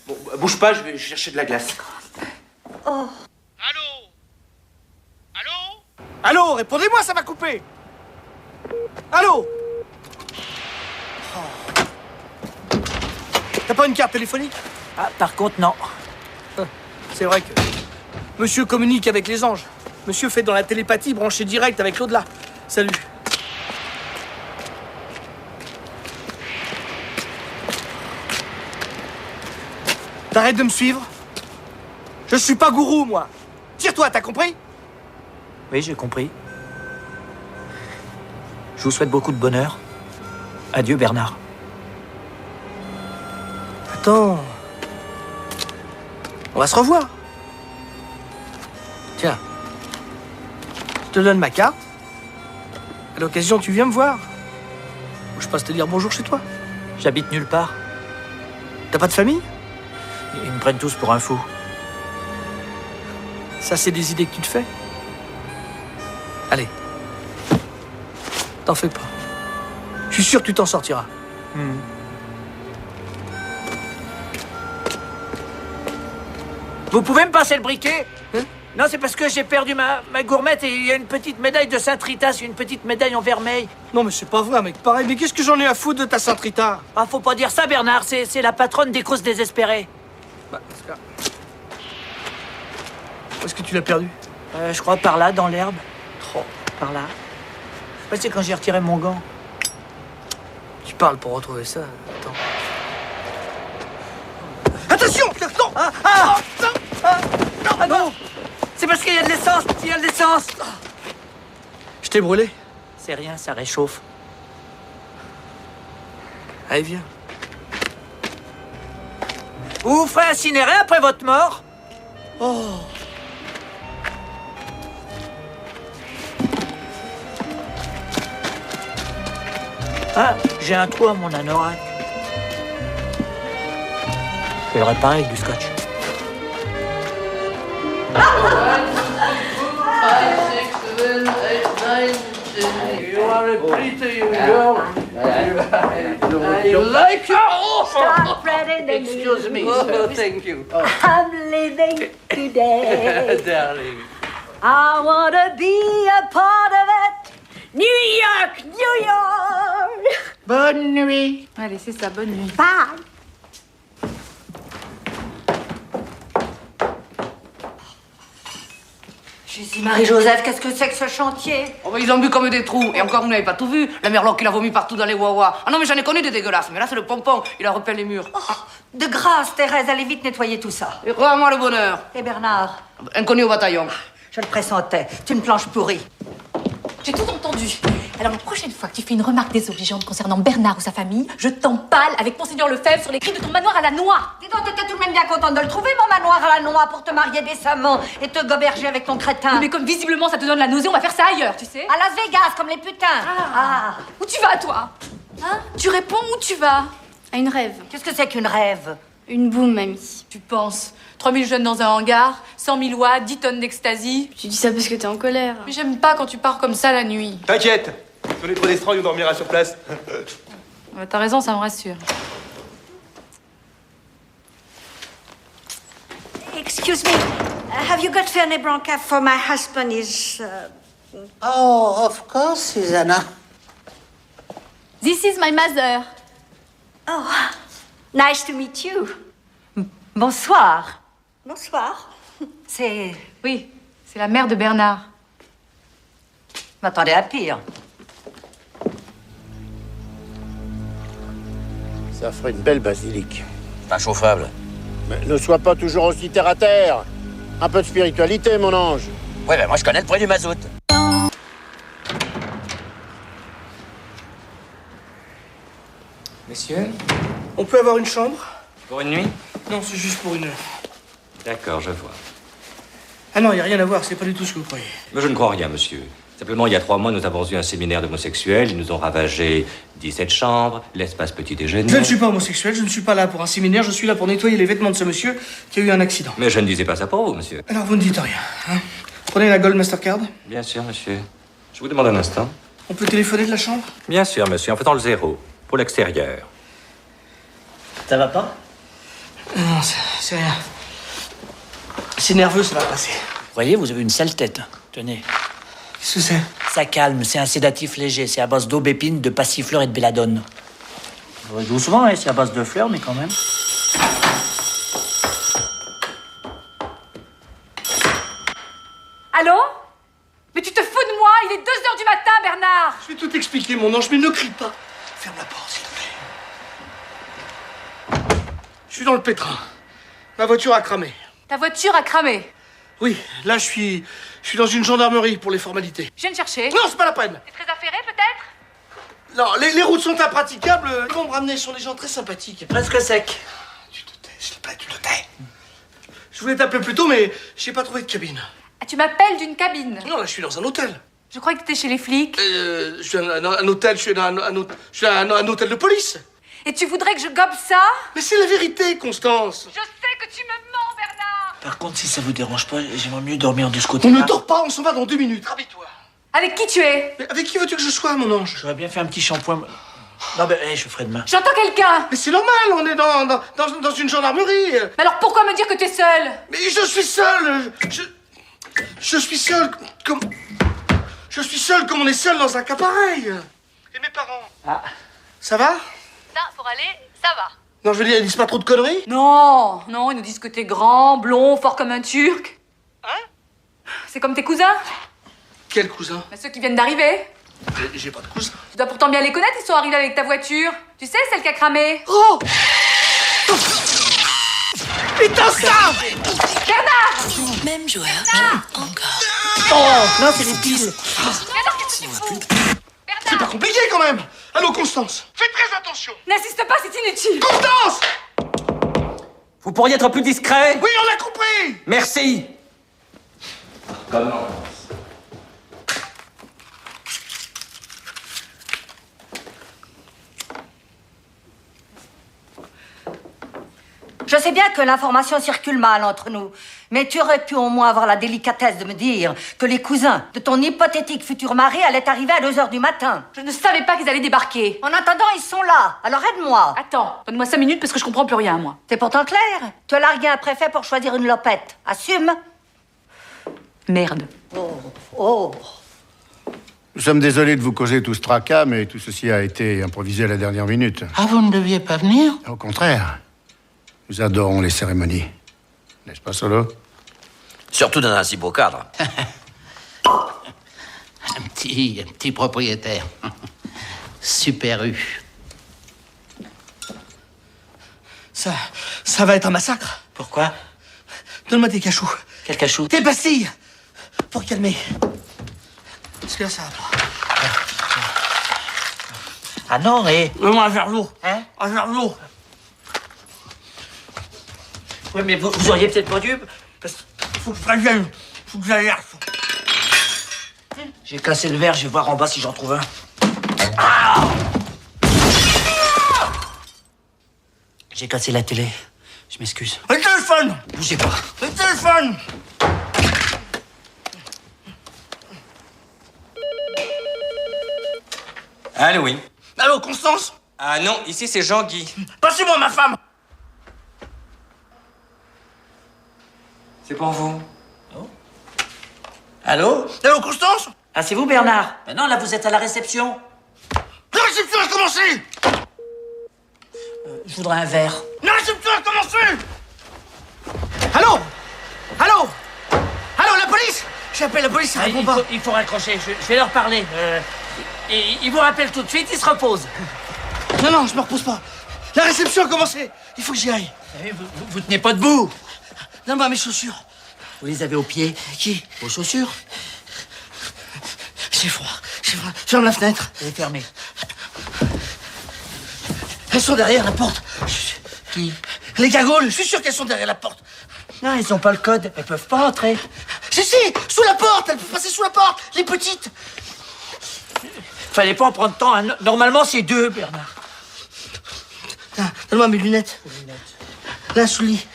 Bon, bouge pas, je vais chercher de la glace. Oh. Allô, répondez-moi, ça va couper. Allô? T'as pas une carte téléphonique? Ah, par contre, non. C'est vrai que monsieur communique avec les anges. Monsieur fait dans la télépathie branché direct avec l'au-delà. Salut. T'arrêtes de me suivre? Je suis pas gourou, moi. Tire-toi, t'as compris? Oui, j'ai compris. Je vous souhaite beaucoup de bonheur. Adieu, Bernard. Attends. On va se revoir. Tiens. Je te donne ma carte. À l'occasion, tu viens me voir. Ou je passe te dire bonjour chez toi. J'habite nulle part. T'as pas de famille? Ils me prennent tous pour un fou. Ça, c'est des idées que tu te fais? Allez. T'en fais pas. Je suis sûr que tu t'en sortiras. Vous pouvez me passer le briquet? Hein? Non, c'est parce que j'ai perdu ma gourmette et il y a une petite médaille de Saint-Rita, une petite médaille en vermeil. Non, mais c'est pas vrai, mec. Pareil, mais qu'est-ce que j'en ai à foutre de ta Saint-Rita? Ah, faut pas dire ça, Bernard. C'est la patronne des causes désespérées. Bah, c'est ça. Où est-ce que tu l'as perdu? Je crois par là, dans l'herbe. Oh, par là. Ouais, c'est quand j'ai retiré mon gant. Tu parles pour retrouver ça. Attends. Attention! Non! Non! C'est parce qu'il y a de l'essence! Il y a de l'essence! Je t'ai brûlé? C'est rien, ça réchauffe. Allez, viens. Vous vous ferez incinérer après votre mort? Oh! Ah, j'ai un trou à mon anorak. Je vais le réparer avec du scotch. You are a pretty girl. I like your Stop spreading the Excuse me, news. sir. Thank you. I'm living today. Darling. I wanna be a part of it. New York, New York. Bonne nuit. Allez, c'est ça, bonne nuit. Bye. Jésus, Marie-Joseph, qu'est-ce que c'est que ce chantier? Oh, bah, ils ont bu comme des trous. Et encore, vous n'avez pas tout vu. La merloc, il a vomi partout dans les wawas. Ah non, mais j'en ai connu des dégueulasses. Mais là, c'est le pompon. Il a repeint les murs. Oh, de grâce, Thérèse, allez vite nettoyer tout ça. Et crois-moi le bonheur. Et Bernard? Inconnu au bataillon. Je le pressentais. C'est une planche pourrie. J'ai tout entendu. Alors la prochaine fois que tu fais une remarque désobligeante concernant Bernard ou sa famille, je t'empale avec Monseigneur Lefebvre sur les cris de ton manoir à la noix. Dis donc, t'étais tout de même bien contente de le trouver, mon manoir à la noix, pour te marier décemment et te goberger avec ton crétin. Mais comme visiblement ça te donne la nausée, on va faire ça ailleurs, tu sais. À Las Vegas, comme les putains. Ah. Où tu vas, toi? Hein? Tu réponds où tu vas? À une rêve. Qu'est-ce que c'est qu'une rêve? Une boum, mamie. Tu penses 3000 jeunes dans un hangar, 100 000 watts, 10 tonnes d'ecstasy. Tu dis ça parce que t'es en colère. Mais j'aime pas quand tu pars comme ça la nuit. T'inquiète, si on est trop destroy, on dormira sur place. T'as raison, ça me rassure. Excuse me, have you got Fernet Branca for my husband is... Oh, of course, Susanna. This is my mother. Oh, nice to meet you. Bonsoir. Bonsoir. C'est... Oui, c'est la mère de Bernard. M'attendais à pire. Ça ferait une belle basilique. C'est inchauffable. Mais ne sois pas toujours aussi terre à terre. Un peu de spiritualité, mon ange. Ouais, ben moi je connais le prix du mazout. Messieurs, On peut avoir une chambre? pour une nuit? Non, c'est juste pour une heure. D'accord, je vois. Ah non, il n'y a rien à voir, c'est pas du tout ce que vous croyez. Mais je ne crois rien, monsieur. Simplement, il y a 3 mois, nous avons eu un séminaire d'homosexuels. Ils nous ont ravagé 17 chambres, l'espace petit déjeuner. Je ne suis pas homosexuel, je ne suis pas là pour un séminaire, je suis là pour nettoyer les vêtements de ce monsieur qui a eu un accident. Mais je ne disais pas ça pour vous, monsieur. Alors vous ne dites rien, hein? Prenez la Gold Mastercard. Bien sûr, monsieur. Je vous demande un instant. On peut téléphoner de la chambre? Bien sûr, monsieur, en faisant le 0. Pour l'extérieur. Ça va pas? Non, c'est rien. C'est nerveux, ça va passer. Vous voyez, vous avez une sale tête. Tenez. Qu'est-ce que c'est? Ça calme, c'est un sédatif léger. C'est à base d'aubépine, de passifleur et de belladone. Doucement, hein, c'est à base de fleurs, mais quand même. Allô? Mais tu te fous de moi? Il est 2h du matin, Bernard! Je vais tout expliquer, mon ange, mais ne crie pas. Ferme la porte, s'il te plaît. Je suis dans le pétrin. Ma voiture a cramé. Ta voiture a cramé. Oui, là, je suis dans une gendarmerie pour les formalités. Je viens de chercher. Non, c'est pas la peine. C'est très affairé, peut-être? Non, les routes sont impraticables. Ils vont me ramener, ce sont des gens très sympathiques. Presque sec. Tu te tais, s'il te plaît, tu te tais. Je voulais t'appeler plus tôt, mais j'ai pas trouvé de cabine. Ah, tu m'appelles d'une cabine? Non, là, je suis dans un hôtel. Je crois que t'étais chez les flics. Je suis dans un hôtel, je suis dans un hôtel de police. Et tu voudrais que je gobe ça? Mais c'est la vérité, Constance. Je sais que tu me mens, Bernard! Par contre, si ça vous dérange pas, j'aimerais mieux dormir de ce côté. On ne dort pas, on s'en va dans 2 minutes. Rabis-toi. Avec qui tu es? Mais avec qui veux-tu que je sois, mon ange? J'aurais bien fait un petit shampoing. Non, ben, je ferai demain. J'entends quelqu'un! Mais c'est normal, on est dans une gendarmerie. Mais alors pourquoi me dire que t'es seul? Mais je suis seul. Je suis seul comme... Je suis seul comme on est seul dans un cas pareil. Et mes parents? Ah. Ça va? Ça, pour aller, ça va. Non, je veux dire, ils disent pas trop de conneries? Non, non, ils nous disent que t'es grand, blond, fort comme un Turc. Hein? C'est comme tes cousins? Quel cousin? Ceux qui viennent d'arriver. J'ai pas de cousin. Tu dois pourtant bien les connaître, ils sont arrivés avec ta voiture. Tu sais, celle qui a cramé. Oh! Putain, ça! Bernard! Même joueur, encore. Oh! Non, c'est les piles. Bernard, qu'est-ce que tu fous? C'est pas compliqué quand même! Allô, Constance! Fais très attention! N'insiste pas, c'est inutile. Constance! Vous pourriez être plus discret? Oui, on a compris! Merci. Comment? Je sais bien que l'information circule mal entre nous, mais tu aurais pu au moins avoir la délicatesse de me dire que les cousins de ton hypothétique futur mari allaient arriver à 2h du matin. Je ne savais pas qu'ils allaient débarquer. En attendant, ils sont là, alors aide-moi. Attends, donne-moi 5 minutes parce que je comprends plus rien, moi. C'est pourtant clair. Tu as largué un préfet pour choisir une lopette. Assume. Merde. Oh. Nous sommes désolés de vous causer tout ce tracas, mais tout ceci a été improvisé à la dernière minute. Ah, vous ne deviez pas venir? Au contraire, nous adorons les cérémonies. N'est-ce pas, Solo? Surtout dans un si beau cadre. Un petit propriétaire. Super U. Ça va être un massacre. Pourquoi? Donne-moi tes cachous. Quel cachou? Tes pastilles! Pour calmer. Parce que là, ça va pas. Ah non, mais... Donne-moi un verre d'eau. Hein? Un verre d'eau. Oui, mais vous auriez peut-être pas dû... Parce... Faut que je prévienne. Faut que j'alerte. J'ai cassé le verre, je vais voir en bas si j'en trouve un. Ah! J'ai cassé la télé. Je m'excuse. Le téléphone! Bougez pas. Le téléphone! Allô, oui. Allô, Constance? Ah non, ici c'est Jean-Guy. Passez-moi ma femme! C'est pour vous. Allô? Allô, Constance? Ah, c'est vous, Bernard? Ben non, là, vous êtes à la réception. La réception a commencé! Je voudrais un verre. La réception a commencé! Allô? Allô? Allô, la police? J'appelle la police, ça répond pas. Il faut raccrocher, je vais leur parler. Et ils vous rappellent tout de suite, ils se reposent. Non, je me repose pas. La réception a commencé. Il faut que j'y aille. Vous tenez pas debout. Donne-moi mes chaussures. Vous les avez aux pieds? Qui? Vos chaussures? J'ai froid. Ferme la fenêtre. Elle est fermée. Elles sont derrière la porte. Qui? Les cagoules, je suis sûr qu'elles sont derrière la porte. Non, elles ont pas le code, elles peuvent pas entrer. Si, sous la porte, elles peuvent passer sous la porte, les petites. Fallait pas en prendre tant, hein. Normalement, c'est 2, Bernard. Donne-moi mes lunettes. Là, sous le lit.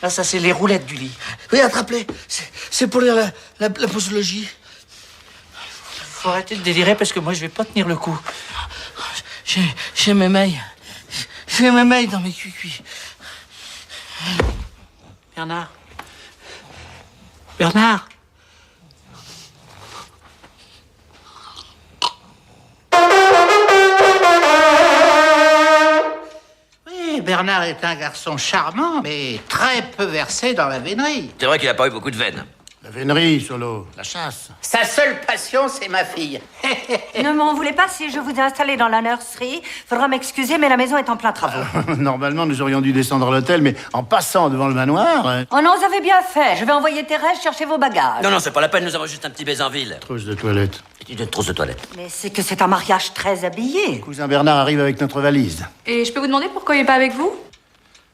Là, ça, c'est les roulettes du lit. Oui, attrape-les. C'est pour lire la posologie. Faut arrêter de délirer parce que moi, je vais pas tenir le coup. J'ai mes mailles. J'ai mes mailles dans mes cuits. Bernard. Bernard. Oui, Bernard est un garçon charmant, mais très peu versé dans la vénerie. C'est vrai qu'il a pas eu beaucoup de veine. La vénerie, Solo. La chasse. Sa seule passion, c'est ma fille. Ne m'en voulez pas si je vous ai installé dans la nurserie. Faudra m'excuser, mais la maison est en plein travaux. Normalement, nous aurions dû descendre à l'hôtel, mais en passant devant le manoir... Oh non, vous avez bien fait. Je vais envoyer Thérèse chercher vos bagages. Non, c'est pas la peine, nous avons juste un petit baiser en ville. Trousse de toilette. Une trousse de toilette. Mais c'est que c'est un mariage très habillé. Cousin Bernard arrive avec notre valise. Et je peux vous demander pourquoi il est pas avec vous?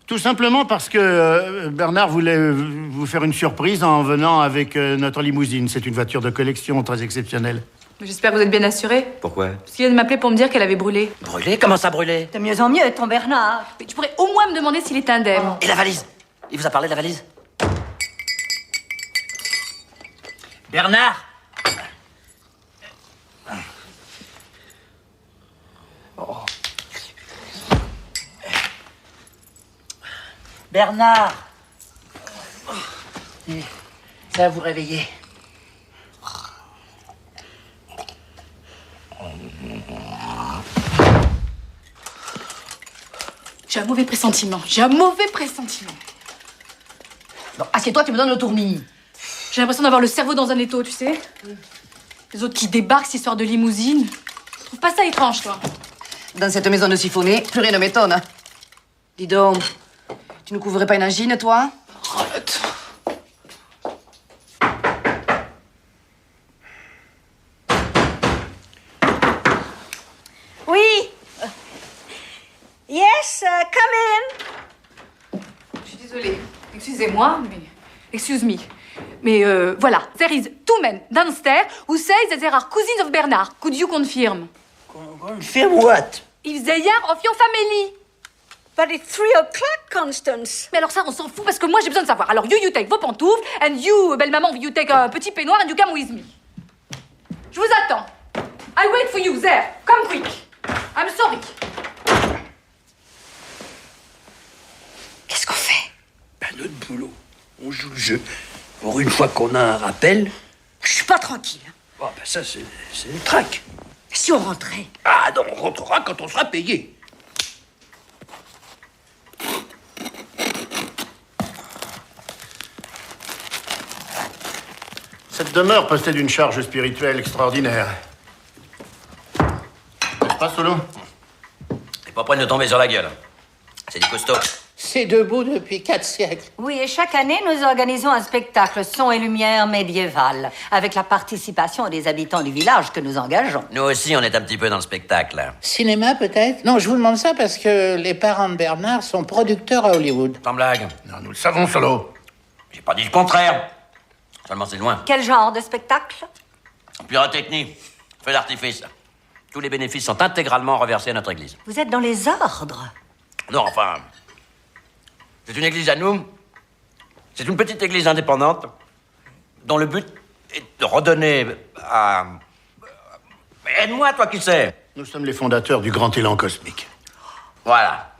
Tout simplement parce que Bernard voulait vous faire une surprise en venant avec notre limousine. C'est une voiture de collection très exceptionnelle. J'espère que vous êtes bien assuré. Pourquoi? Parce qu'il vient de m'appeler pour me dire qu'elle avait brûlé. Brûlé? Comment ça brûlé? De mieux en mieux, ton Bernard. Mais tu pourrais au moins me demander s'il est indemne. Et la valise? Il vous a parlé de la valise? Bernard. Bernard. Ça va vous réveiller. J'ai un mauvais pressentiment. J'ai un mauvais pressentiment. Bon, assieds-toi, tu me donnes le tournis. J'ai l'impression d'avoir le cerveau dans un étau, tu sais. Les autres qui débarquent, cette histoire de limousine. Tu trouves pas ça étrange, toi? Dans cette maison de siphonner, plus rien ne m'étonne. Hein. Dis donc, tu ne couvrais pas une angine, toi? Arrête. Oui. Yes, come in. Je suis désolée. Excusez-moi, mais... Excuse me. Mais voilà. There is two men downstairs who say that they are cousins of Bernard. Could you confirm? Confirm what? If they are of your family. But it's 3 o'clock, Constance. Mais alors ça, on s'en fout parce que moi, j'ai besoin de savoir. Alors, you take vos pantoufles, and you, belle maman, you take un petit peignoir, and you come with me. Je vous attends. I wait for you there. Come quick. I'm sorry. Qu'est-ce qu'on fait? Ben, notre boulot. On joue le jeu. Pour une fois qu'on a un rappel... Je suis pas tranquille. Oh, ben ça, c'est le trac. Si on rentrait? Ah non, on rentrera quand on sera payé. Cette demeure possède une charge spirituelle extraordinaire. N'est-ce pas, Solo? T'es pas prêt de tomber sur la gueule. C'est du costaud. C'est debout depuis 4 siècles. Oui, et chaque année, nous organisons un spectacle son et lumière médiéval, avec la participation des habitants du village que nous engageons. Nous aussi, on est un petit peu dans le spectacle. Cinéma, peut-être? Non, je vous demande ça parce que les parents de Bernard sont producteurs à Hollywood. Sans blague. Non, nous le savons, Solo. J'ai pas dit le contraire. Seulement, c'est loin. Quel genre de spectacle? Pyrotechnie, feu d'artifice. Tous les bénéfices sont intégralement reversés à notre église. Vous êtes dans les ordres. Non, enfin... C'est une église à nous. C'est une petite église indépendante dont le but est de redonner à... Aide-moi, toi qui sais. Nous sommes les fondateurs du grand élan cosmique. Voilà.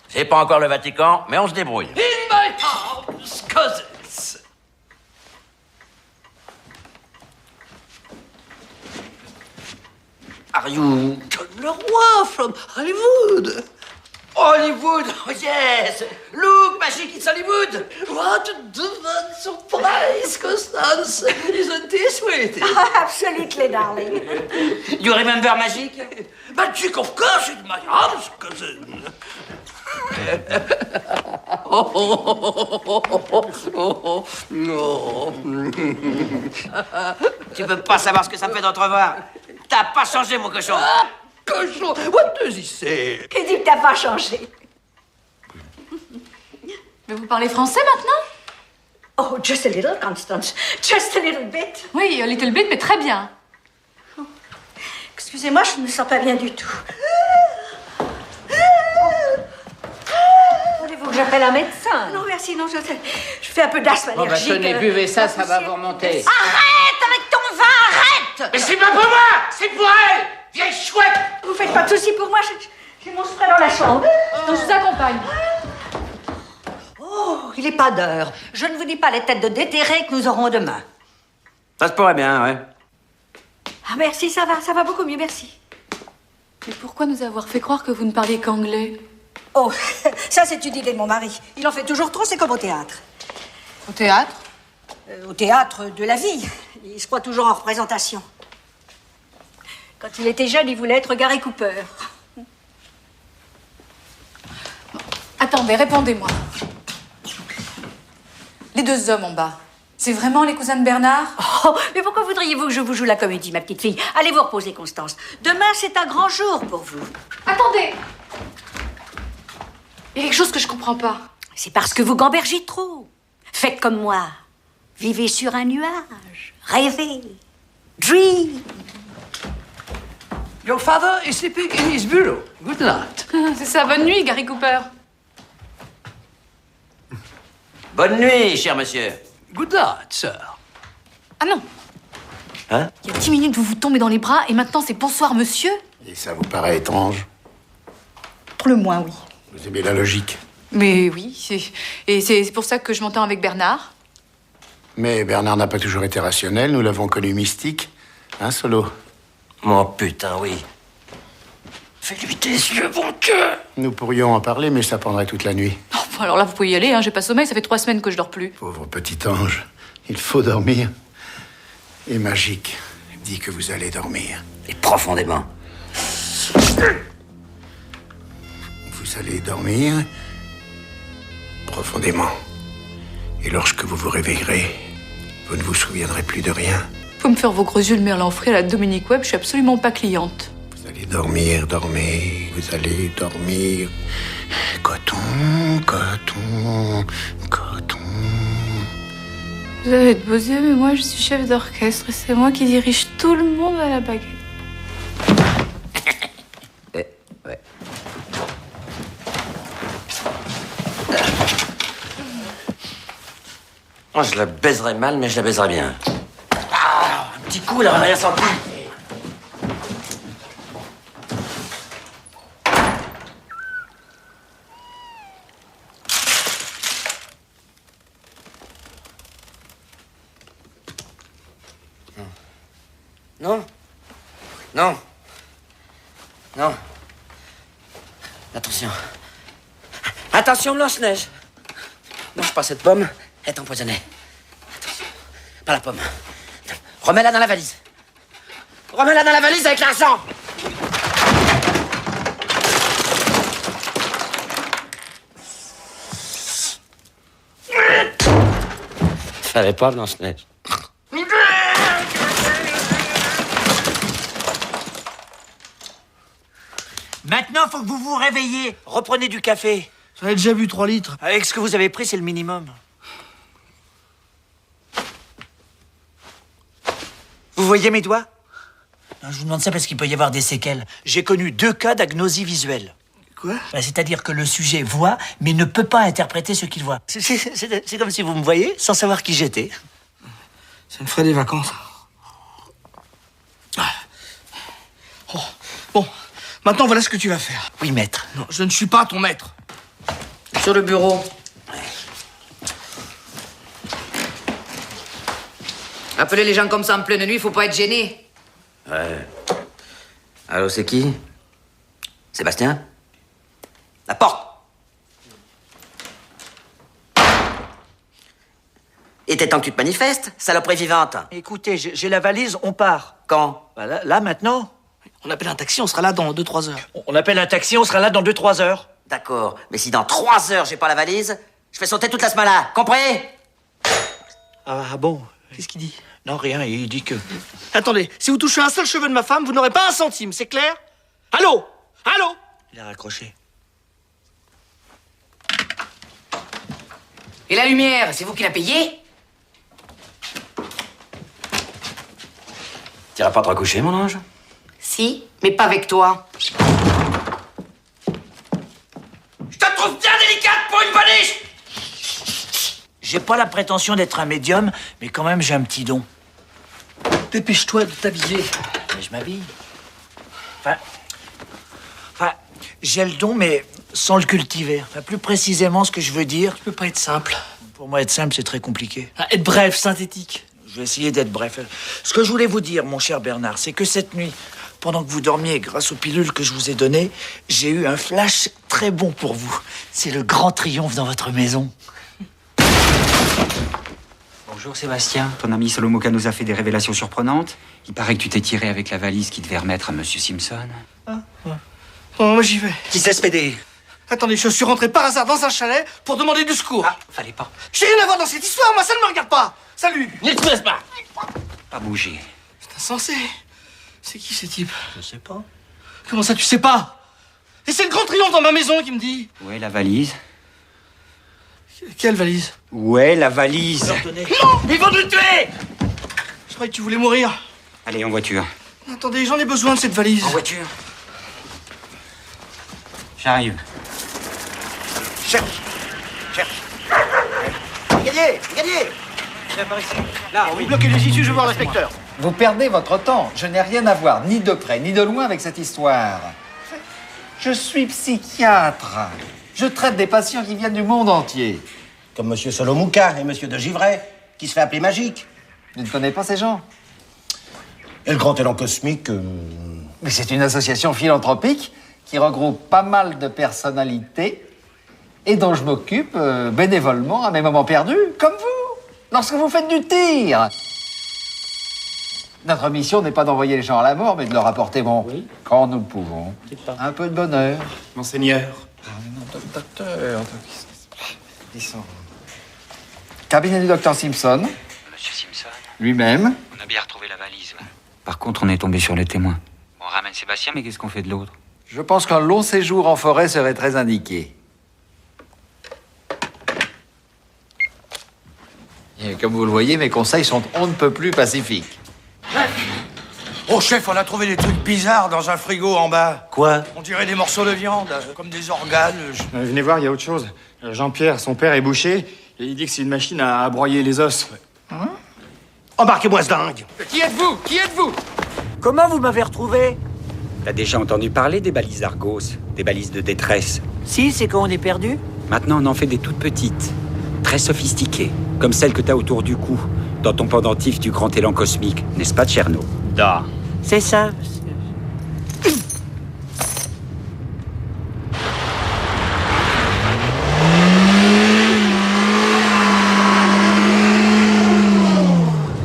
C'est pas encore le Vatican, mais on se débrouille. In my arms, cousins. Are you... John Leroy from Hollywood. Hollywood, oh yes! Look, Magic, it's Hollywood! What a divine surprise, Constance! Isn't this sweet? Absolutely, darling. You remember Magic? Magic, of course, in my arms, cousin. Tu peux pas savoir ce que ça me fait d'entrevoir. T'as pas changé, mon cochon. Cochon, what does he say? Qui dit que t'as pas changé? Mais vous parlez français maintenant? Oh, just a little, Constance. Just a little bit. Oui, a little bit, mais très bien. Excusez-moi, je ne me sens pas bien du tout. Voulez-vous que j'appelle un médecin? Non, merci, non, je fais un peu d'asthme Bon, bah, allergique. tenez, buvez ça, ça va vous remonter. Arrête avec ton vin, arrête! Mais c'est pas pour moi, c'est pour elle! Vieille chouette! Vous faites pas de soucis pour moi, j'ai mon spray dans la chambre. Donc, je vous accompagne. Oh, il est pas d'heure. Je ne vous dis pas les têtes de déterrés que nous aurons demain. Ça se pourrait bien, ouais. Ah, merci, ça va beaucoup mieux, merci. Mais pourquoi nous avoir fait croire que vous ne parliez qu'anglais? Oh, ça c'est une idée de mon mari. Il en fait toujours trop, c'est comme au théâtre. Au théâtre? Au théâtre de la vie. Il se croit toujours en représentation. Quand il était jeune, il voulait être Gary Cooper. Attendez, répondez-moi. Les deux hommes en bas, c'est vraiment les cousins de Bernard? Oh, mais pourquoi voudriez-vous que je vous joue la comédie, ma petite fille? Allez vous reposer, Constance. Demain, c'est un grand jour pour vous. Attendez! Il y a quelque chose que je comprends pas. C'est parce que vous gambergez trop. Faites comme moi. Vivez sur un nuage. Rêvez. Dream. Your father is sleeping in his bureau. Good night. C'est ça, bonne nuit, Gary Cooper. Bonne nuit, cher monsieur. Good night, sir. Ah non, Hein? il y a 10 minutes, vous vous tombez dans les bras, et maintenant c'est bonsoir, monsieur? Et ça vous paraît étrange? Pour le moins, oui. Vous aimez la logique? Mais oui, et c'est pour ça que je m'entends avec Bernard. Mais Bernard n'a pas toujours été rationnel, nous l'avons connu mystique. Hein, Solo? Mon putain, oui. Fais-lui tes yeux, bon cœur. Nous pourrions en parler, mais ça prendrait toute la nuit. Oh, bon, alors là, vous pouvez y aller, hein, j'ai pas sommeil, ça fait 3 semaines que je dors plus. Pauvre petit ange, il faut dormir. Et Magique dit que vous allez dormir. Et profondément. Vous allez dormir profondément. Et lorsque vous vous réveillerez, vous ne vous souviendrez plus de rien. Faut me faire vos gros yeux de Merlin frais à la Dominique Webb, je suis absolument pas cliente. Vous allez dormir, dormez, vous allez dormir. Coton, coton, coton. Vous avez de beaux yeux, mais moi je suis chef d'orchestre et c'est moi qui dirige tout le monde à la baguette. Ouais. Moi, je la baiserais mal, mais je la baiserais bien. Ah, un petit coup, là, on n'a rien senti. Non. Non. Non. Attention. Attention, Blanche-Neige. Mange pas cette pomme, elle est empoisonnée. Attention. Pas la pomme. Remets-la dans la valise. Remets-la dans la valise avec l'argent. Fallait pas, Blanche-Neige. Maintenant, faut que vous vous réveilliez. Reprenez du café. J'en ai déjà bu 3 litres. Avec ce que vous avez pris, c'est le minimum. Vous voyez mes doigts? Non, je vous demande ça parce qu'il peut y avoir des séquelles. J'ai connu 2 cas d'agnosie visuelle. Quoi? C'est-à-dire que le sujet voit, mais ne peut pas interpréter ce qu'il voit. C'est comme si vous me voyez sans savoir qui j'étais. Ça me ferait des vacances. Oh. Bon, maintenant voilà ce que tu vas faire. Oui, maître. Non, je ne suis pas ton maître. Sur le bureau. Appeler les gens comme ça en pleine nuit, faut pas être gêné. Ouais. Allô, c'est qui? Sébastien? La porte! Il était temps que tu te manifestes, saloperie vivante. Écoutez, j'ai la valise, on part. Quand? Bah là, maintenant. On appelle un taxi, on sera là dans 2-3 heures. On appelle un taxi, on sera là dans 2-3 heures. D'accord, mais si dans 3 heures j'ai pas la valise, je fais sauter toute la semaine là, compris? Ah bon? Qu'est-ce qu'il dit? Non, rien, il dit que... Attendez, si vous touchez un seul cheveu de ma femme, vous n'aurez pas un centime, c'est clair? Allô? Allô? Il a raccroché. Et la lumière, c'est vous qui la payez? T'iras pas te recoucher, mon ange? Si, mais pas avec toi. Je te trouve bien délicate pour une boniche! J'ai pas la prétention d'être un médium, mais quand même j'ai un petit don. Dépêche-toi de t'habiller. Mais je m'habille. Enfin, j'ai le don, mais sans le cultiver. Enfin, plus précisément, ce que je veux dire... Tu peux pas être simple. Pour moi, être simple, c'est très compliqué. Ah, être bref, synthétique. Je vais essayer d'être bref. Ce que je voulais vous dire, mon cher Bernard, c'est que cette nuit, pendant que vous dormiez, grâce aux pilules que je vous ai données, j'ai eu un flash très bon pour vous. C'est le grand triomphe dans votre maison. Bonjour Sébastien, ton ami Solomoka nous a fait des révélations surprenantes. Il paraît que tu t'es tiré avec la valise qu'il devait remettre à Monsieur Simpson. Ah, ouais. Bon, moi j'y vais. Qui sait se péder? Attendez, je suis rentré par hasard dans un chalet pour demander du secours. Ah, fallait pas. J'ai rien à voir dans cette histoire, moi ça ne me regarde pas. Salut. Ne te laisse pas. Pas bouger. C'est insensé. C'est qui ce type? Je sais pas. Comment ça tu sais pas? Et c'est le grand triomphe dans ma maison qui me dit. Où est la valise? Quelle valise? Où est la valise? Non! Ils vont nous tuer! Je croyais que tu voulais mourir. Allez, en voiture. Attendez, j'en ai besoin de cette valise. En voiture. J'arrive. Cherche. Regardez. Par ici. Là, oui. Bloquez les issues, je veux voir l'inspecteur. Vous perdez votre temps. Je n'ai rien à voir, ni de près, ni de loin, avec cette histoire. Je suis psychiatre. Je traite des patients qui viennent du monde entier. Comme Monsieur Solomuka et Monsieur de Givray. qui se fait appeler Magique. Je ne connais pas ces gens. Et le Grand Élan Cosmique... Mais c'est une association philanthropique qui regroupe pas mal de personnalités et dont je m'occupe bénévolement à mes moments perdus, comme vous, lorsque vous faites du tir. Notre mission n'est pas d'envoyer les gens à la mort, mais de leur apporter, quand nous le pouvons, un peu de bonheur. Monseigneur. Docteur. Cabinet du docteur Simpson. Monsieur Simpson. Lui-même. On a bien retrouvé la valise. Là. Par contre, on est tombé sur le témoin. On ramène Sébastien, mais qu'est-ce qu'on fait de l'autre? Je pense qu'un long séjour en forêt serait très indiqué. Et comme vous le voyez, mes conseils sont on ne peut plus pacifiques. Oh, chef, on a trouvé des trucs bizarres dans un frigo en bas. Quoi? On dirait des morceaux de viande, comme des organes. Venez voir, il y a autre chose. Jean-Pierre, son père, est boucher, et il dit que c'est une machine à broyer les os. Embarquez-moi ce dingue. Qui êtes-vous? Qui êtes-vous? Comment vous m'avez retrouvé? T'as déjà entendu parler des balises Argos, des balises de détresse? Si, c'est quand on est perdu. Maintenant, on en fait des toutes petites, très sophistiquées, comme celles que t'as autour du cou, dans ton pendentif du grand élan cosmique, n'est-ce pas, Tcherno? Da. C'est ça.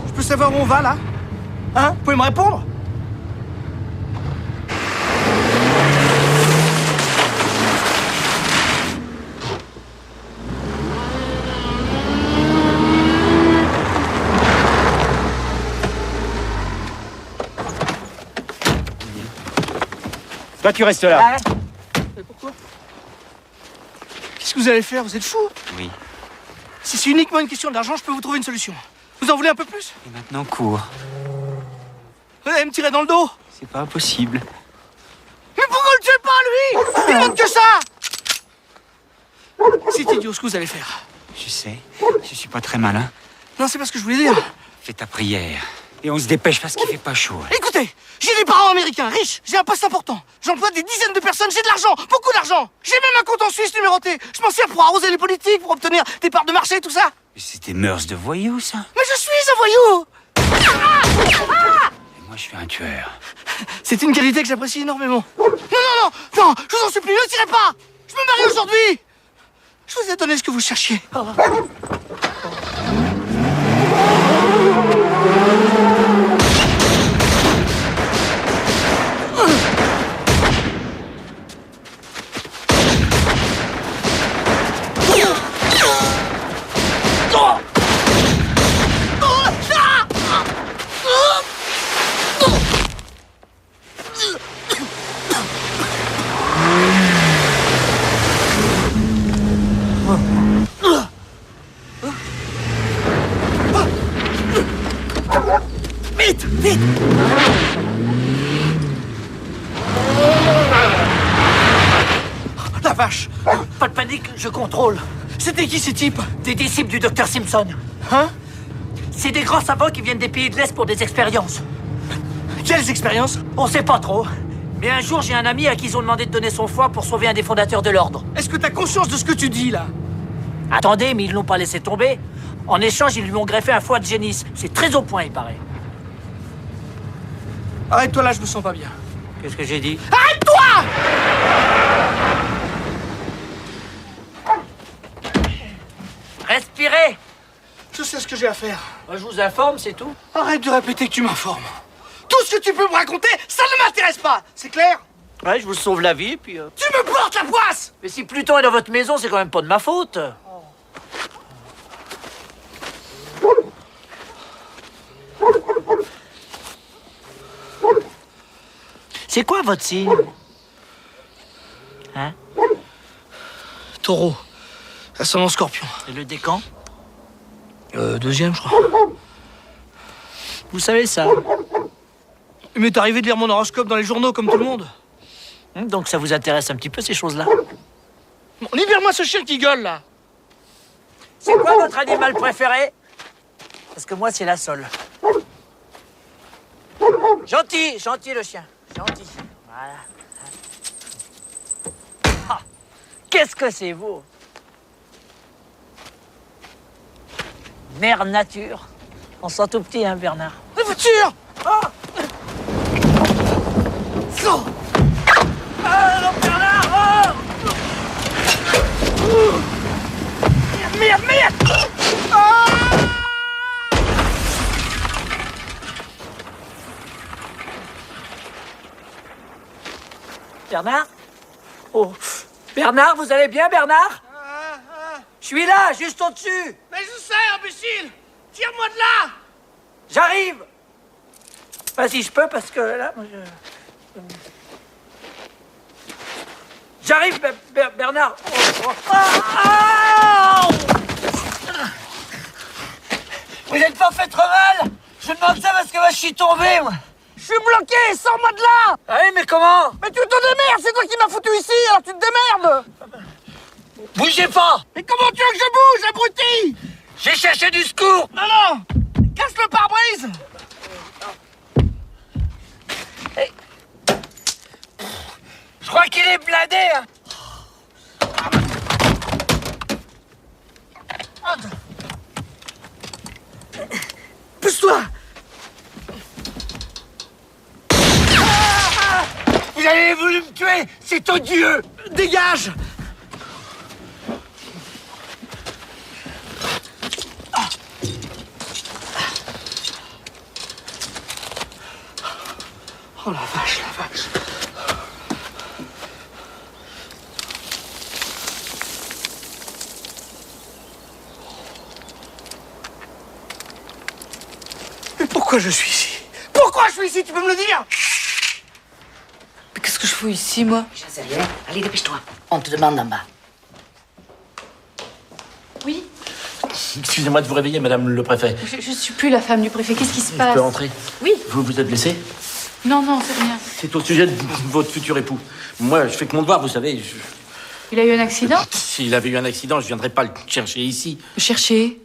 Je peux savoir où on va, là? Hein? Vous pouvez me répondre? Toi, tu restes là. Mais pourquoi? Qu'est-ce que vous allez faire? Vous êtes fous? Oui. Si c'est uniquement une question d'argent, je peux vous trouver une solution. Vous en voulez un peu plus? Et maintenant, cours. Vous allez me tirer dans le dos? C'est pas possible. Mais pourquoi le tuez pas, lui? Il demande que ça! C'est idiot ce que vous allez faire. Je sais, je suis pas très malin. Non, c'est pas ce que je voulais dire. Fais ta prière. Et on se dépêche parce qu'il fait pas chaud. Écoutez, j'ai des parents américains, riches, j'ai un poste important. J'emploie des dizaines de personnes, j'ai de l'argent, beaucoup d'argent. J'ai même un compte en Suisse numéroté. Je m'en sers pour arroser les politiques, pour obtenir des parts de marché et tout ça. Mais c'est des mœurs de voyous, ça. Mais je suis un voyou! Et moi, je suis un tueur. C'est une qualité que j'apprécie énormément. Non, je vous en supplie, ne tirez pas! Je me marie aujourd'hui! Je vous ai donné ce que vous cherchiez. Vite, vite! La vache! Pas de panique, je contrôle. C'était qui ces types? Des disciples du docteur Simpson. Hein? C'est des grands savants qui viennent des pays de l'Est pour des expériences. Quelles expériences? On sait pas trop. Mais un jour, j'ai un ami à qui ils ont demandé de donner son foie pour sauver un des fondateurs de l'ordre. Est-ce que t'as conscience de ce que tu dis, là? Attendez, mais ils l'ont pas laissé tomber. En échange, ils lui ont greffé un foie de génisse. C'est très au point, il paraît. Arrête-toi là, je me sens pas bien. Qu'est-ce que j'ai dit? Arrête-toi! Respirez! Je sais ce que j'ai à faire. Moi, je vous informe, c'est tout. Arrête de répéter que tu m'informes. Tout ce que tu peux me raconter, ça ne m'intéresse pas. C'est clair? Ouais, je vous sauve la vie, puis... Tu me portes la poisse! Mais si Pluton est dans votre maison, c'est quand même pas de ma faute. C'est quoi votre signe? Hein? Taureau. Ascendant Scorpion. Et le décan? Deuxième, je crois. Vous savez ça? Il m'est arrivé de lire mon horoscope dans les journaux comme tout le monde. Donc ça vous intéresse un petit peu, ces choses-là? Bon, libère-moi ce chien qui gueule, là. C'est quoi votre animal préféré? Parce que moi, c'est la sole. Gentil, gentil le chien. Gentil. Voilà. Ah, qu'est-ce que c'est beau! Mère nature. On sent tout petit, hein, Bernard. La voiture! Non! Ah, non, Bernard! Oh! Merde, merde! Bernard? Oh, Bernard, vous allez bien, Bernard? Je suis là, juste au-dessus. Mais je sais, imbécile! Tire-moi de là! J'arrive. Vas-y, je peux parce que là, moi, j'arrive, Bernard. Oh, oh. Ah, oh. Vous n'êtes pas fait trop mal? Je demande ça parce que moi, je suis tombé, moi. Je suis bloqué, sors-moi de là! Ah oui, mais comment? Mais tu te démerdes, c'est toi qui m'as foutu ici, alors tu te démerdes! Bougez pas! Mais comment tu veux que je bouge, abruti? J'ai cherché du secours! Non, non! Casse le pare-brise! Je crois qu'il est blindé, hein. Pousse-toi! Vous avez voulu me tuer! C'est odieux! Dégage! Oh la vache, la vache. Mais pourquoi je suis ici? Pourquoi je suis ici? Tu peux me le dire? Mais qu'est-ce que je fous ici, moi? Je sais rien. Allez, dépêche-toi. On te demande en bas. Oui? Excusez-moi de vous réveiller, madame le préfet. Je suis plus la femme du préfet. Qu'est-ce qui se passe? Je peux entrer? Oui. Vous vous êtes blessé? Non, non, c'est rien. C'est au sujet de votre futur époux. Moi, je fais que mon devoir, vous savez. Il a eu un accident? S'il avait eu un accident, je viendrais pas le chercher ici. Le chercher?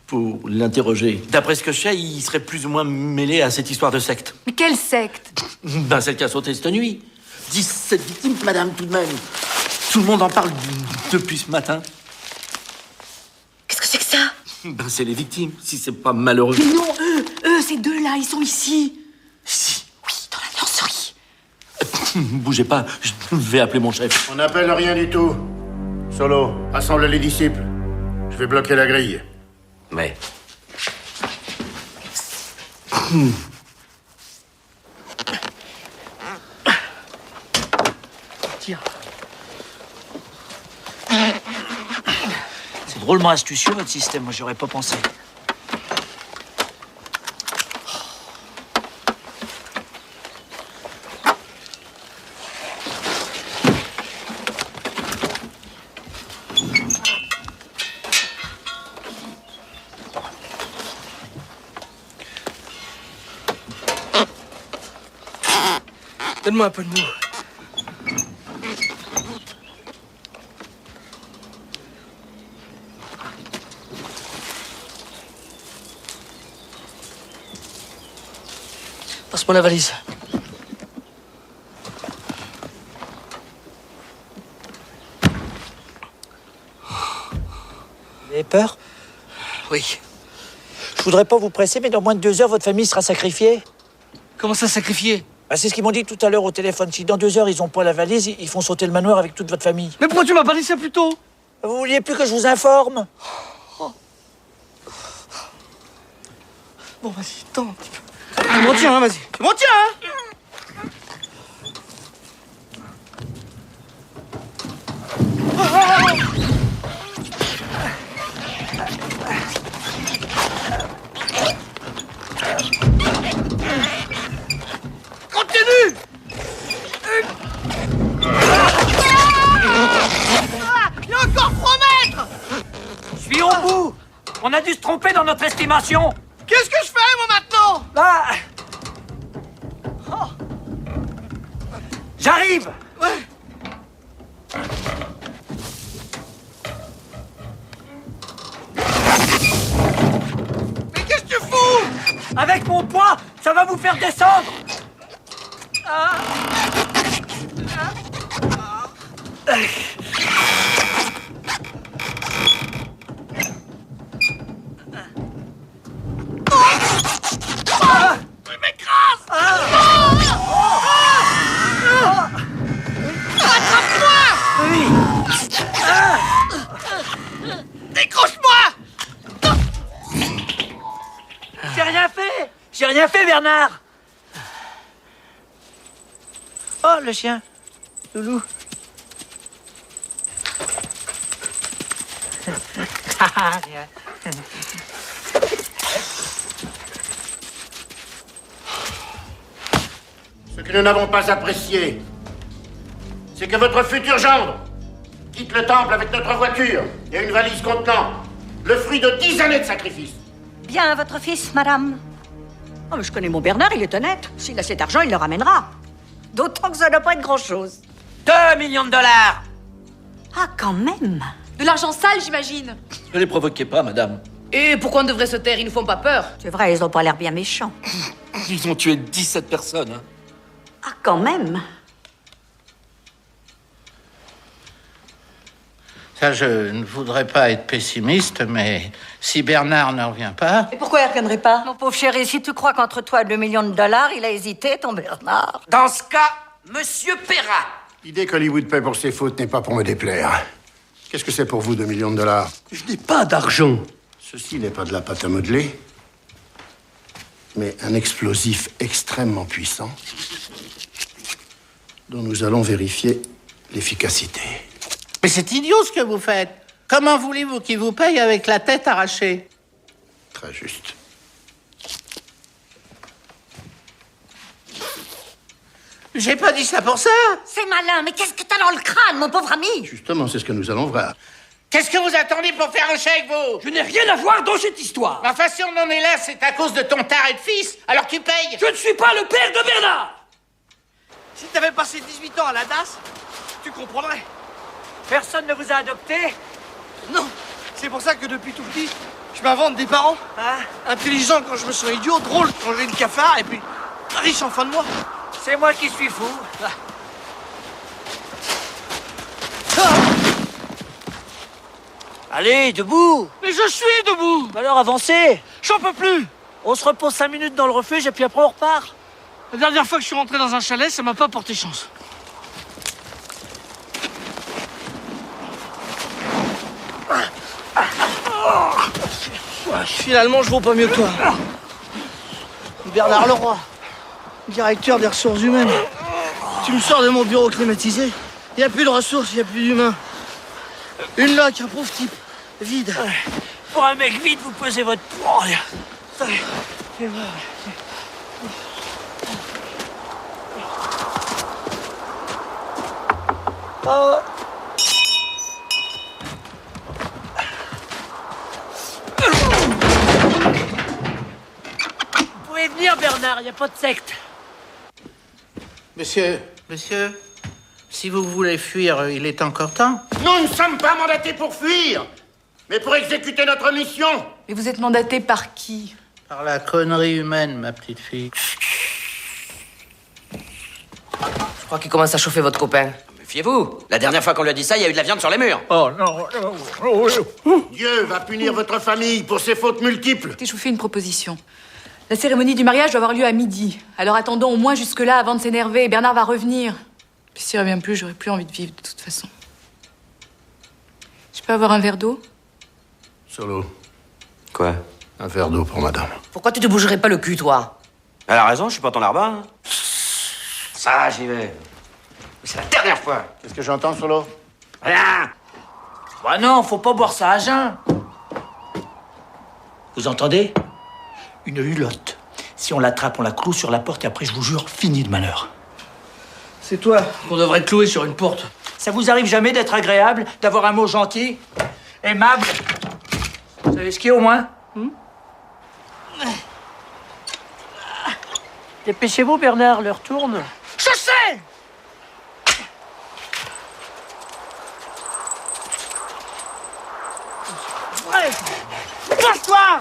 Pour l'interroger. D'après ce que je sais, il serait plus ou moins mêlé à cette histoire de secte. Mais quelle secte? Ben, celle qui a sauté cette nuit. 17 victimes, madame, tout de même. Tout le monde en parle depuis ce matin. Qu'est-ce que c'est que ça? Ben, c'est les victimes, si c'est pas malheureux. Mais non, eux, ces deux-là, ils sont ici. Ici? Oui, dans la danserie. Bougez pas, je vais appeler mon chef. On n'appelle rien du tout. Solo, rassemble les disciples. Je vais bloquer la grille. Mais... Tiens. C'est drôlement astucieux, votre système. Moi, j'aurais pas pensé. Donne-moi un peu de mou. Passe-moi la valise. Vous avez peur? Oui. Je voudrais pas vous presser, mais dans moins de 2 heures, votre famille sera sacrifiée. Comment ça, sacrifié? Ah, c'est ce qu'ils m'ont dit tout à l'heure au téléphone. Si dans 2 heures, ils ont pas la valise, ils font sauter le manoir avec toute votre famille. Mais pourquoi tu m'as pas dit ça plus tôt? Vous vouliez plus que je vous informe? Bon, vas-y, attends un petit peu. Tu m'en tiens, hein, vas-y. Tu m'en tiens, hein. Continue. Il y a encore 3 mètres. Je suis au bout. On a dû se tromper dans notre estimation. Qu'est-ce que je fais, moi, maintenant? Bah... Oh. J'arrive. Ouais. Mais qu'est-ce que tu fous? Avec mon poids, ça va vous faire descendre. Ah. rien fait, Bernard. Oh, le chien. Loulou. Ce que nous n'avons pas apprécié, c'est que votre futur gendre quitte le temple avec notre voiture et une valise contenant le fruit de 10 années de sacrifice. Bien, votre fils, madame. Oh, mais je connais mon Bernard, il est honnête. S'il a cet argent, il le ramènera. D'autant que ça ne doit pas être grand-chose. 2 millions de dollars. Ah, quand même. De l'argent sale, j'imagine. Ne les provoquez pas, madame. Et pourquoi on devrait se taire? Ils nous font pas peur. C'est vrai, ils ont pas l'air bien méchants. Ils ont tué 17 personnes. Hein. Ah, quand même. Ça, je ne voudrais pas être pessimiste, mais si Bernard ne revient pas... Et pourquoi il ne reviendrait pas? Mon pauvre chéri, si tu crois qu'entre toi et 2 millions de dollars, il a hésité, ton Bernard. Dans ce cas, Monsieur Perra. L'idée qu'Hollywood paie pour ses fautes n'est pas pour me déplaire. Qu'est-ce que c'est pour vous, 2 millions de dollars? Je n'ai pas d'argent. Ceci n'est pas de la pâte à modeler, mais un explosif extrêmement puissant dont nous allons vérifier l'efficacité. Mais c'est idiot ce que vous faites. Comment voulez-vous qu'il vous paye avec la tête arrachée? Très juste. J'ai pas dit ça pour ça. C'est malin, mais qu'est-ce que t'as dans le crâne, mon pauvre ami? Justement, c'est ce que nous allons voir. Qu'est-ce que vous attendez pour faire un chèque, vous? Je n'ai rien à voir dans cette histoire. Enfin, si on en est là, c'est à cause de ton taré de fils. Alors tu payes. Je ne suis pas le père de Bernard. Si t'avais passé 18 ans à la DAS, tu comprendrais. Personne ne vous a adopté? Non, c'est pour ça que depuis tout petit, je m'invente des parents. Intelligents quand je me sens idiot, drôle quand j'ai le cafard, et puis riche en fin de mois. C'est moi qui suis fou. Allez, debout. Mais je suis debout. Alors avancez. J'en peux plus. On se repose 5 minutes dans le refuge et puis après on repart. La dernière fois que je suis rentré dans un chalet, ça m'a pas porté chance. Finalement, je vaux pas mieux que toi. Bernard Leroy, directeur des ressources humaines. Tu me sors de mon bureau climatisé. Il n'y a plus de ressources, il n'y a plus d'humains. Une loque, un pauvre type, vide. Pour un mec vide, vous pesez votre poids. Vous pouvez venir, Bernard, il n'y a pas de secte. Monsieur, si vous voulez fuir, il est encore temps. Nous ne sommes pas mandatés pour fuir, mais pour exécuter notre mission. Mais vous êtes mandaté par qui? Par la connerie humaine, ma petite fille. Je crois qu'il commence à chauffer votre copain. Méfiez-vous. La dernière fois qu'on lui a dit ça, il y a eu de la viande sur les murs. Oh non, Dieu va punir votre famille pour ses fautes multiples. Je vous fais une proposition. La cérémonie du mariage doit avoir lieu à midi. Alors attendons au moins jusque-là avant de s'énerver. Bernard va revenir. Puis s'il revient plus, j'aurai plus envie de vivre de toute façon. Je peux avoir un verre d'eau? Solo, Quoi? un verre d'eau pour madame. Pourquoi tu te bougerais pas le cul, toi? Elle a raison, je suis pas ton larbin. Ça, j'y vais. C'est la dernière fois. Qu'est-ce que j'entends, Solo? Rien. Bah non, faut pas boire ça à jeun. Vous entendez? Une hulotte. Si on l'attrape, on la cloue sur la porte et après, je vous jure, fini de malheur. C'est toi qu'on devrait clouer sur une porte. Ça vous arrive jamais d'être agréable, d'avoir un mot gentil, aimable? Vous savez skier au moins? Dépêchez-vous, Bernard, l'heure tourne. Je sais! Ouais! Casse-toi!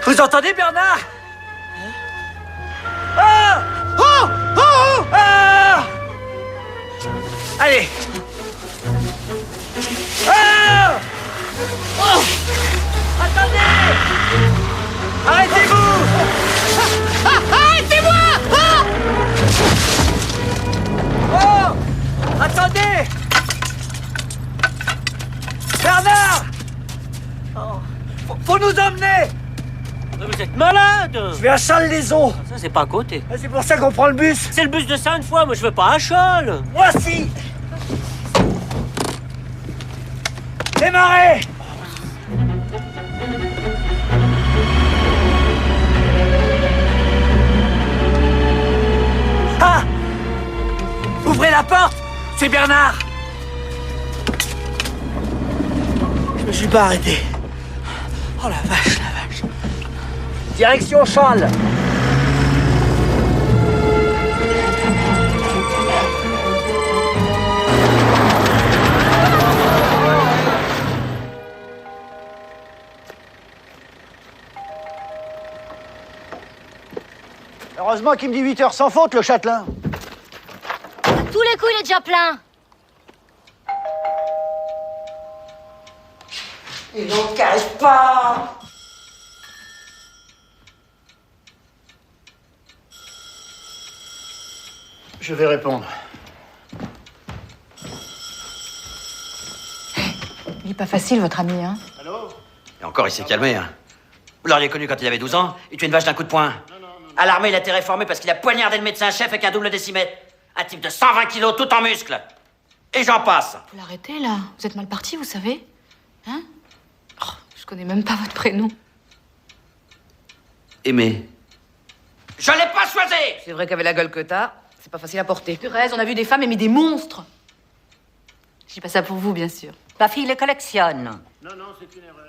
Vous entendez, Bernard? Ah! Oh! Oh! Ah! Allez! Bernard! Oh, faut nous emmener! Vous êtes malade! Je vais à Châles-les-Eaux. Ça, c'est pas à côté. C'est pour ça qu'on prend le bus. C'est le bus de Sainte-Foy, moi je veux pas à Châles. Moi si! Démarrez! Ah! Ouvrez la porte! C'est Bernard! Je me suis pas arrêté. Oh la vache, la vache. Direction Châles. Heureusement qu'il me dit 8 heures sans faute, le châtelain. À tous les coups, il est déjà plein. Il n'en cache pas. Je vais répondre. Il est pas facile, votre ami, hein? Et encore, il s'est calmé, hein. Vous l'auriez connu quand il avait 12 ans, il tuait une vache d'un coup de poing. À l'armée, il a été réformé parce qu'il a poignardé le médecin-chef avec un double décimètre. Un type de 120 kilos, tout en muscles. Et j'en passe. Faut l'arrêter, là. Vous êtes mal parti, vous savez? Hein? Oh, je connais même pas votre prénom. Aimé. Je l'ai pas choisi! C'est vrai qu'avec la gueule que t'as, c'est pas facile à porter. Thérèse, on a vu des femmes aimer des monstres. Je dis pas ça pour vous, bien sûr. Ma fille les collectionne. Non, non, c'est une erreur.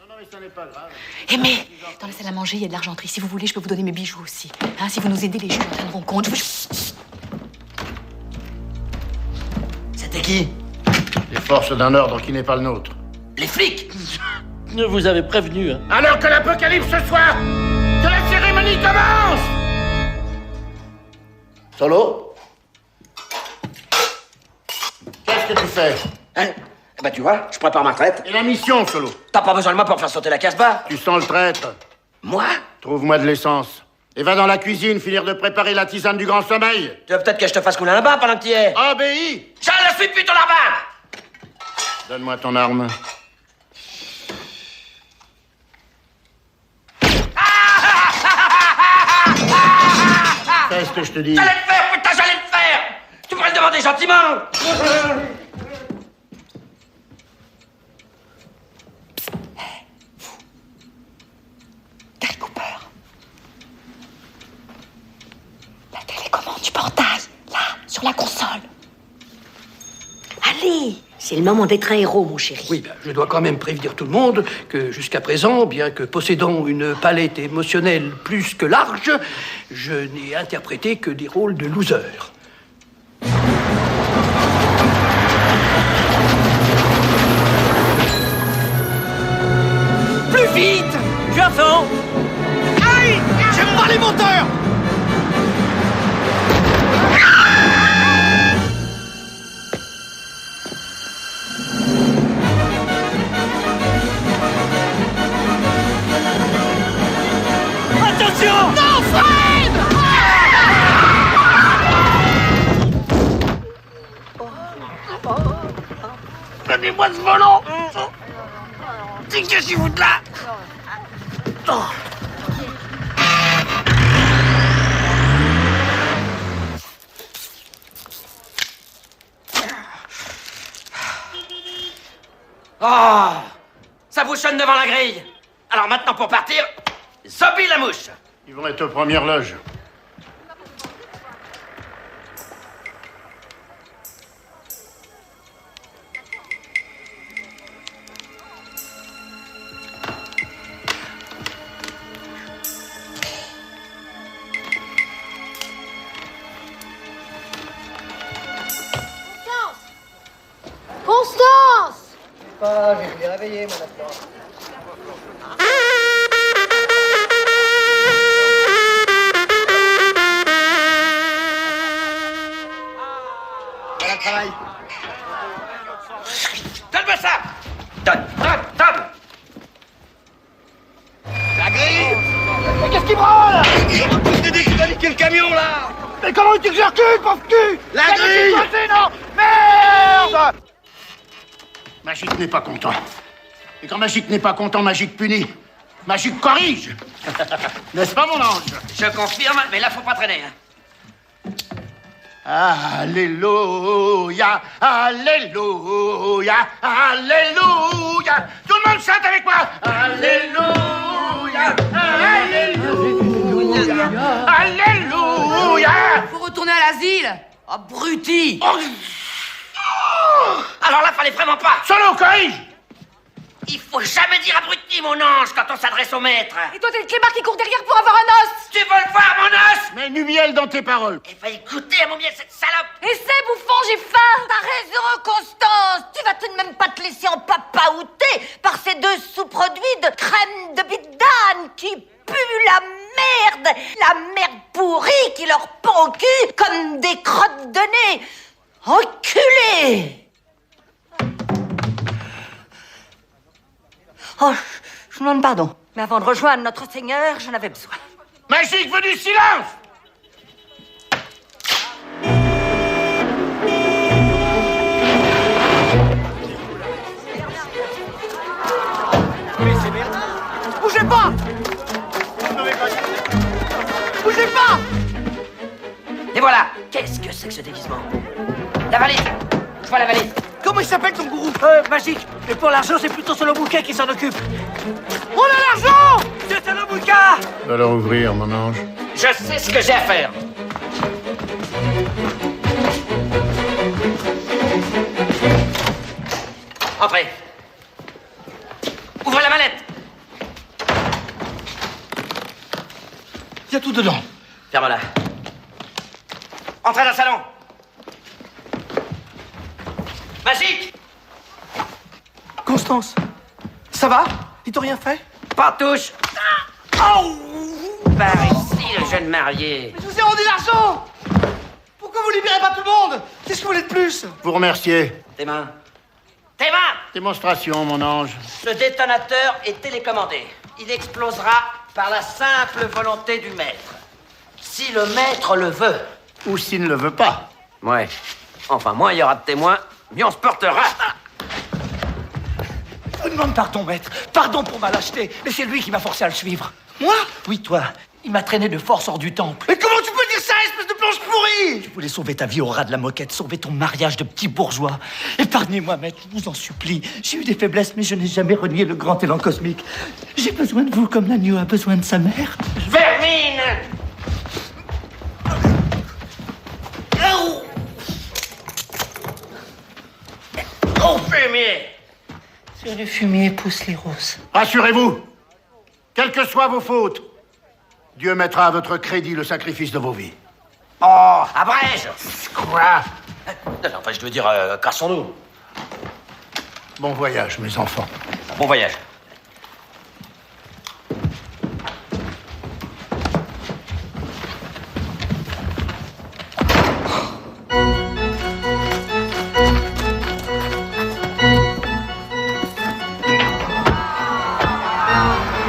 Non, mais ça n'est pas grave. Eh mais, dans la salle à manger, il y a de l'argenterie. Si vous voulez, je peux vous donner mes bijoux aussi. Hein, si vous nous aidez, les juges en tiendront compte. C'était qui? Les forces d'un ordre qui n'est pas le nôtre. Les flics? Je vous avais prévenu, hein. Alors que l'apocalypse soit, que la cérémonie commence! Solo? Qu'est-ce que tu fais? Hein? Eh ben, tu vois, je prépare ma retraite. Et la mission, Solo? T'as pas besoin de moi pour faire sauter la Casbah? Tu sens le traître? Moi? Trouve-moi de l'essence. Et va dans la cuisine finir de préparer la tisane du grand sommeil. Tu veux peut-être que je te fasse couler un bain pendant que tu y es? Obéis! Je ne suis plus ton larbin! Donne-moi ton arme. Fais ce que je te dis. J'allais le faire, putain, j'allais le faire! Tu pourrais le demander gentiment! Gary Cooper. La télécommande du portail, là, sur la console. Allez, c'est le moment d'être un héros, mon chéri. Oui, je dois quand même prévenir tout le monde que jusqu'à présent, bien que possédant une palette émotionnelle plus que large, je n'ai interprété que des rôles de loser. Plus vite! Je suis à fond! Aïe! J'aime pas les moteurs! Attention! Non, Fred! Donnez-moi ce volant! C'est que je suis foutu là! Oh. Oh! Ça bouchonne devant la grille! Alors maintenant, pour partir, Zobi la mouche! Ils vont être aux premières loges. Constance! Ah, j'ai dû les réveiller, mon attend. Voilà le travail. Donne-moi ça! Donne! La grille! Mais qu'est-ce qui branle? T'es dit qu'il va niquer le camion, là! Mais comment tu recule, pauvre cul? La grille! Non! Merde! Magique n'est pas content. Et quand Magique n'est pas content, Magique punit. Magique corrige. N'est-ce pas, mon ange? Je confirme, mais là, faut pas traîner. Hein. Alléluia, alléluia, alléluia. Tout le monde chante avec moi. Alléluia, alléluia, alléluia. Faut retourner à l'asile. Abruti. Alors là, fallait vraiment pas. Solo, corrige. Il faut jamais dire abruti, mon ange, quand on s'adresse au maître. Et toi, t'es le clébard qui court derrière pour avoir un os. Tu veux le voir, mon os? Mets du miel dans tes paroles. Eh ben, écoutez à mon miel, cette salope. Essaie, bouffon, j'ai faim. T'as raison, Constance. Tu vas tout de même pas te laisser empapaouter par ces deux sous-produits de crème de bidane qui puent la merde pourrie qui leur pend au cul comme des crottes de nez. Enculés. Oh, je vous demande pardon. Mais avant de rejoindre notre Seigneur, j'en avais besoin. Magique veut du silence. Bougez pas. Bougez pas. Et voilà. Qu'est-ce que c'est que ce déguisement? La valise. Je vois la valise. Comment il s'appelle ton gourou? Magique. Et pour l'argent, c'est plutôt Solomouka qui s'en occupe. On a l'argent. C'est Solomouka. Va leur ouvrir, mon ange. Je sais ce que j'ai à faire. Entrez. Ouvrez la mallette. Il y a tout dedans. Ferme-la. Entrez dans le salon. Magique. Constance, ça va? Ils t'ont rien fait? Pas touche. Oh! Par ici, le jeune marié. Mais je vous ai rendu l'argent! Pourquoi vous libérez pas tout le monde? Qu'est-ce que vous voulez de plus? Vous remercier. Tes mains. Tes mains! Démonstration, mon ange. Ce détonateur est télécommandé. Il explosera par la simple volonté du maître. Si le maître le veut. Ou s'il ne le veut pas. Ouais. Enfin, moins il y aura de témoins, mieux on se portera. Je demande pardon, maître. Pardon pour ma lâcheté. Mais c'est lui qui m'a forcé à le suivre. Moi? Oui, toi. Il m'a traîné de force hors du temple. Mais comment tu peux dire ça, espèce de planche pourrie? Je voulais sauver ta vie au ras de la moquette, sauver ton mariage de petit bourgeois. Épargnez-moi, maître, je vous en supplie. J'ai eu des faiblesses, mais je n'ai jamais renié le grand élan cosmique. J'ai besoin de vous comme l'agneau a besoin de sa mère. Vermine! Oh, fumier! Sur le fumier poussent les roses. Rassurez-vous, quelles que soient vos fautes, Dieu mettra à votre crédit le sacrifice de vos vies. Oh, abrège! Quoi? Non, enfin, je veux dire, cassons-nous. Bon voyage, mes enfants. Bon voyage.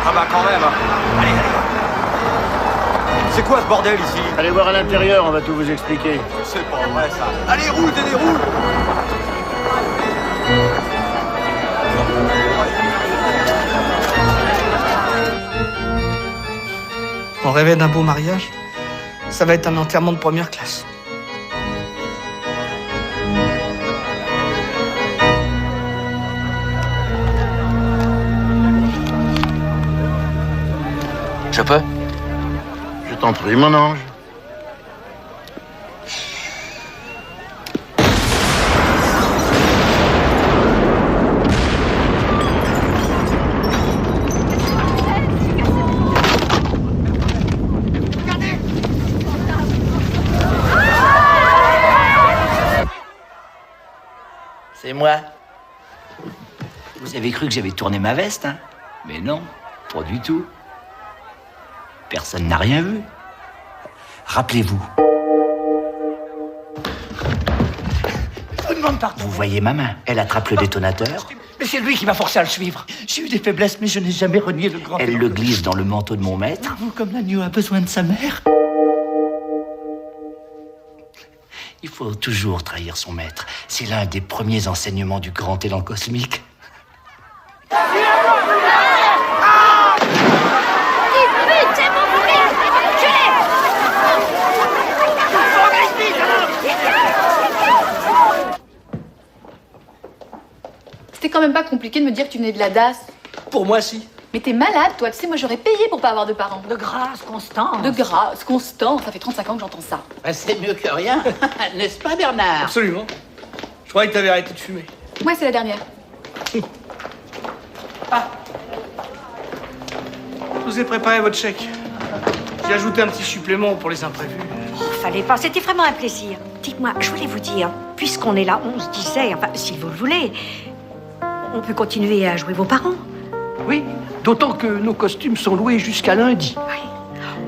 Ah bah quand même. Allez, allez. C'est quoi ce bordel ici? Allez voir à l'intérieur, on va tout vous expliquer. C'est pas vrai ça. Allez, roule, Dédé, roule. On rêvait d'un beau mariage. Ça va être un enterrement de première classe. Je peux? Je t'en prie, mon ange. C'est moi. Vous avez cru que j'avais tourné ma veste, hein? Mais non, pas du tout. Personne n'a rien vu. Rappelez-vous. Je demande pardon. Vous voyez ma main? Elle attrape le détonateur. Mais c'est lui qui m'a forcé à le suivre. J'ai eu des faiblesses, mais je n'ai jamais renié le grand... Elle le glisse dans le manteau de mon maître. Vous, comme l'agneau a besoin de sa mère. Il faut toujours trahir son maître. C'est l'un des premiers enseignements du grand élan cosmique. C'était quand même pas compliqué de me dire que tu venais de la DAS. Pour moi, si. Mais t'es malade, toi. Tu sais, moi, j'aurais payé pour pas avoir de parents. De grâce, Constance. De grâce, Constance. Ça fait 35 ans que j'entends ça. Ben, c'est mieux que rien, n'est-ce pas, Bernard? Absolument. Je croyais que t'avais arrêté de fumer. Ouais, c'est la dernière. Je vous ai préparé votre chèque. J'ai ajouté un petit supplément pour les imprévus. Oh, fallait pas, c'était vraiment un plaisir. Dites-moi, je voulais vous dire, puisqu'on est là, on se disait, enfin, si vous le voulez, on peut continuer à jouer vos parents. Oui, d'autant que nos costumes sont loués jusqu'à lundi.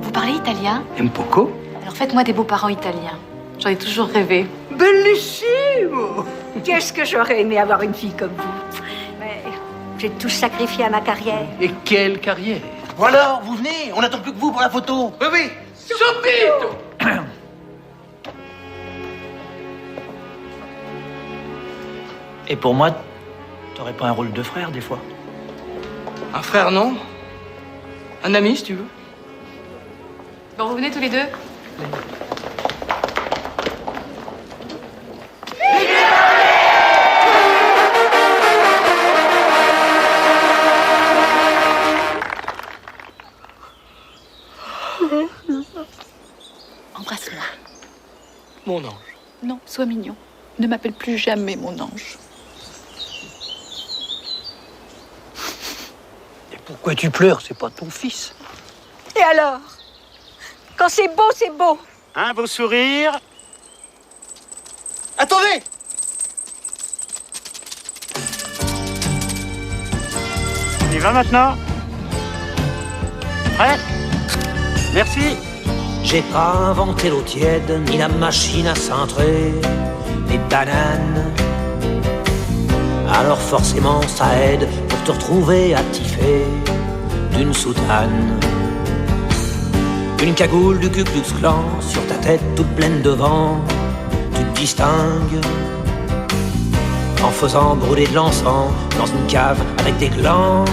Vous parlez italien? Un poco? Alors faites-moi des beaux-parents italiens. J'en ai toujours rêvé. Bellissimo! Qu'est-ce que j'aurais aimé avoir une fille comme vous. Mais j'ai tout sacrifié à ma carrière. Et quelle carrière! Bon alors, vous venez? On n'attend plus que vous pour la photo. Oui, oui. Subito! Et pour moi, t'aurais pas un rôle de frère, des fois? Un frère, non. Un ami, si tu veux. Bon, vous venez tous les deux? Embrasse-moi. Mon ange. Non, sois mignon. Ne m'appelle plus jamais mon ange. Pourquoi tu pleures? C'est pas ton fils. Et alors? Quand c'est beau, c'est beau. Un beau sourire. Attendez! On y va maintenant? Prêt? Merci. J'ai pas inventé l'eau tiède, ni la machine à cintrer les bananes. Alors forcément ça aide pour te retrouver attifé d'une soutane. Une cagoule du Ku Klux Klan sur ta tête toute pleine de vent. Tu te distingues en faisant brûler de l'encens dans une cave avec des glands.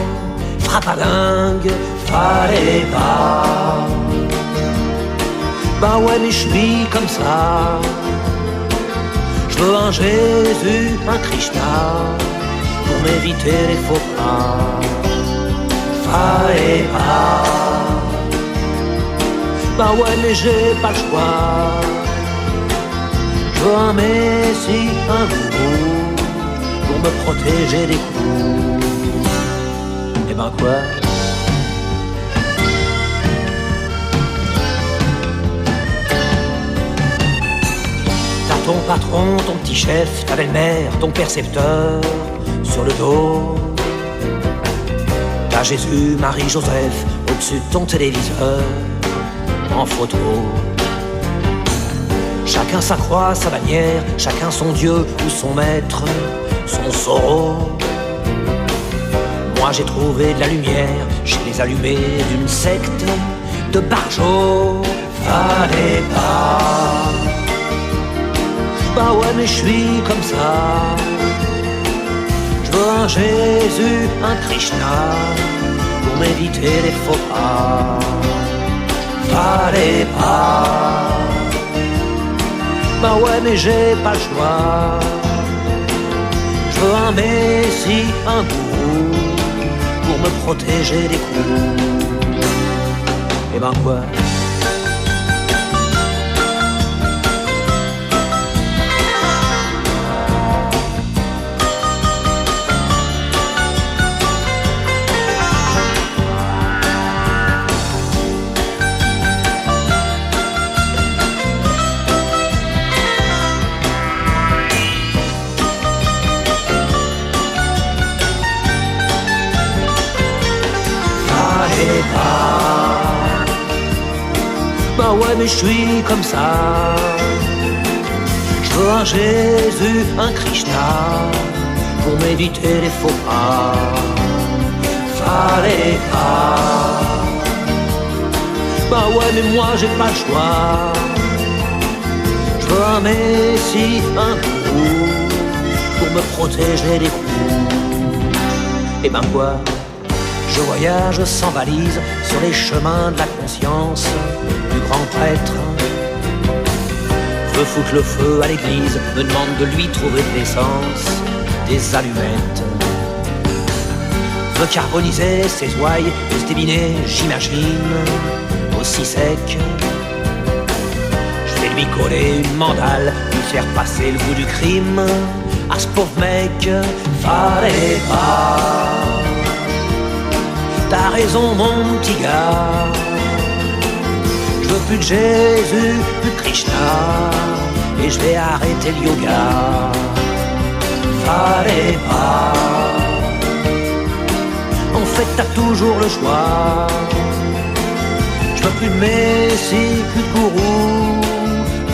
Frappadingue, fallait pas. Bah ouais mais je suis comme ça. Je veux un Jésus, un Krishna pour m'éviter les faux pas. Fallait pas. Bah ouais mais j'ai pas le choix. Je veux un messie, un gourou pour me protéger des coups. Et ben quoi? Ton patron, ton petit chef, ta belle-mère, ton percepteur sur le dos. T'as Jésus, Marie, Joseph au-dessus de ton téléviseur en photo. Chacun sa croix, sa bannière, chacun son Dieu ou son maître, son Soro. Moi j'ai trouvé de la lumière chez les allumés d'une secte de barjots. Fallait pas. Bah ouais mais je suis comme ça. Je veux un Jésus, un Krishna pour m'éviter les faux pas. Fallait pas. Bah ouais mais j'ai pas le choix. Je veux un messie, un gourou pour me protéger des coups. Et ben quoi? Bah ouais mais je suis comme ça. Je veux un Jésus, un Krishna pour m'éviter les faux pas. Fallait pas. Bah ouais mais moi j'ai pas le choix. Je veux un messie, un gourou pour me protéger des coups. Et ben quoi, je voyage sans valise sur les chemins de la conscience du grand prêtre. Veut foutre le feu à l'église, me demande de lui trouver de l'essence, des allumettes. Veut carboniser ses ouailles et se débiner, j'imagine, aussi sec. Je vais lui coller une mandale, lui faire passer le goût du crime. À ce pauvre mec, fallait pas. T'as raison mon petit gars. Je veux plus de Jésus, plus de Krishna, et je vais arrêter le yoga. Fallait pas. En fait t'as toujours le choix. Je veux plus de messie, plus de gourou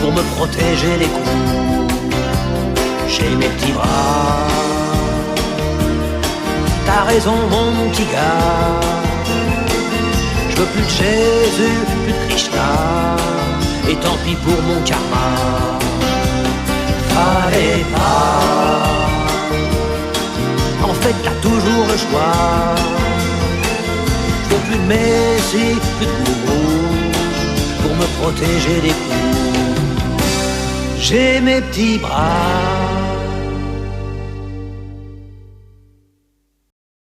pour me protéger les coups. J'ai mes petits bras. T'as raison mon petit gars. Je veux plus de Jésus, plus de Krishna, et tant pis pour mon karma. Fallait pas. En fait t'as toujours le choix. Je veux plus de messie, plus de gourou pour me protéger des coups. J'ai mes petits bras.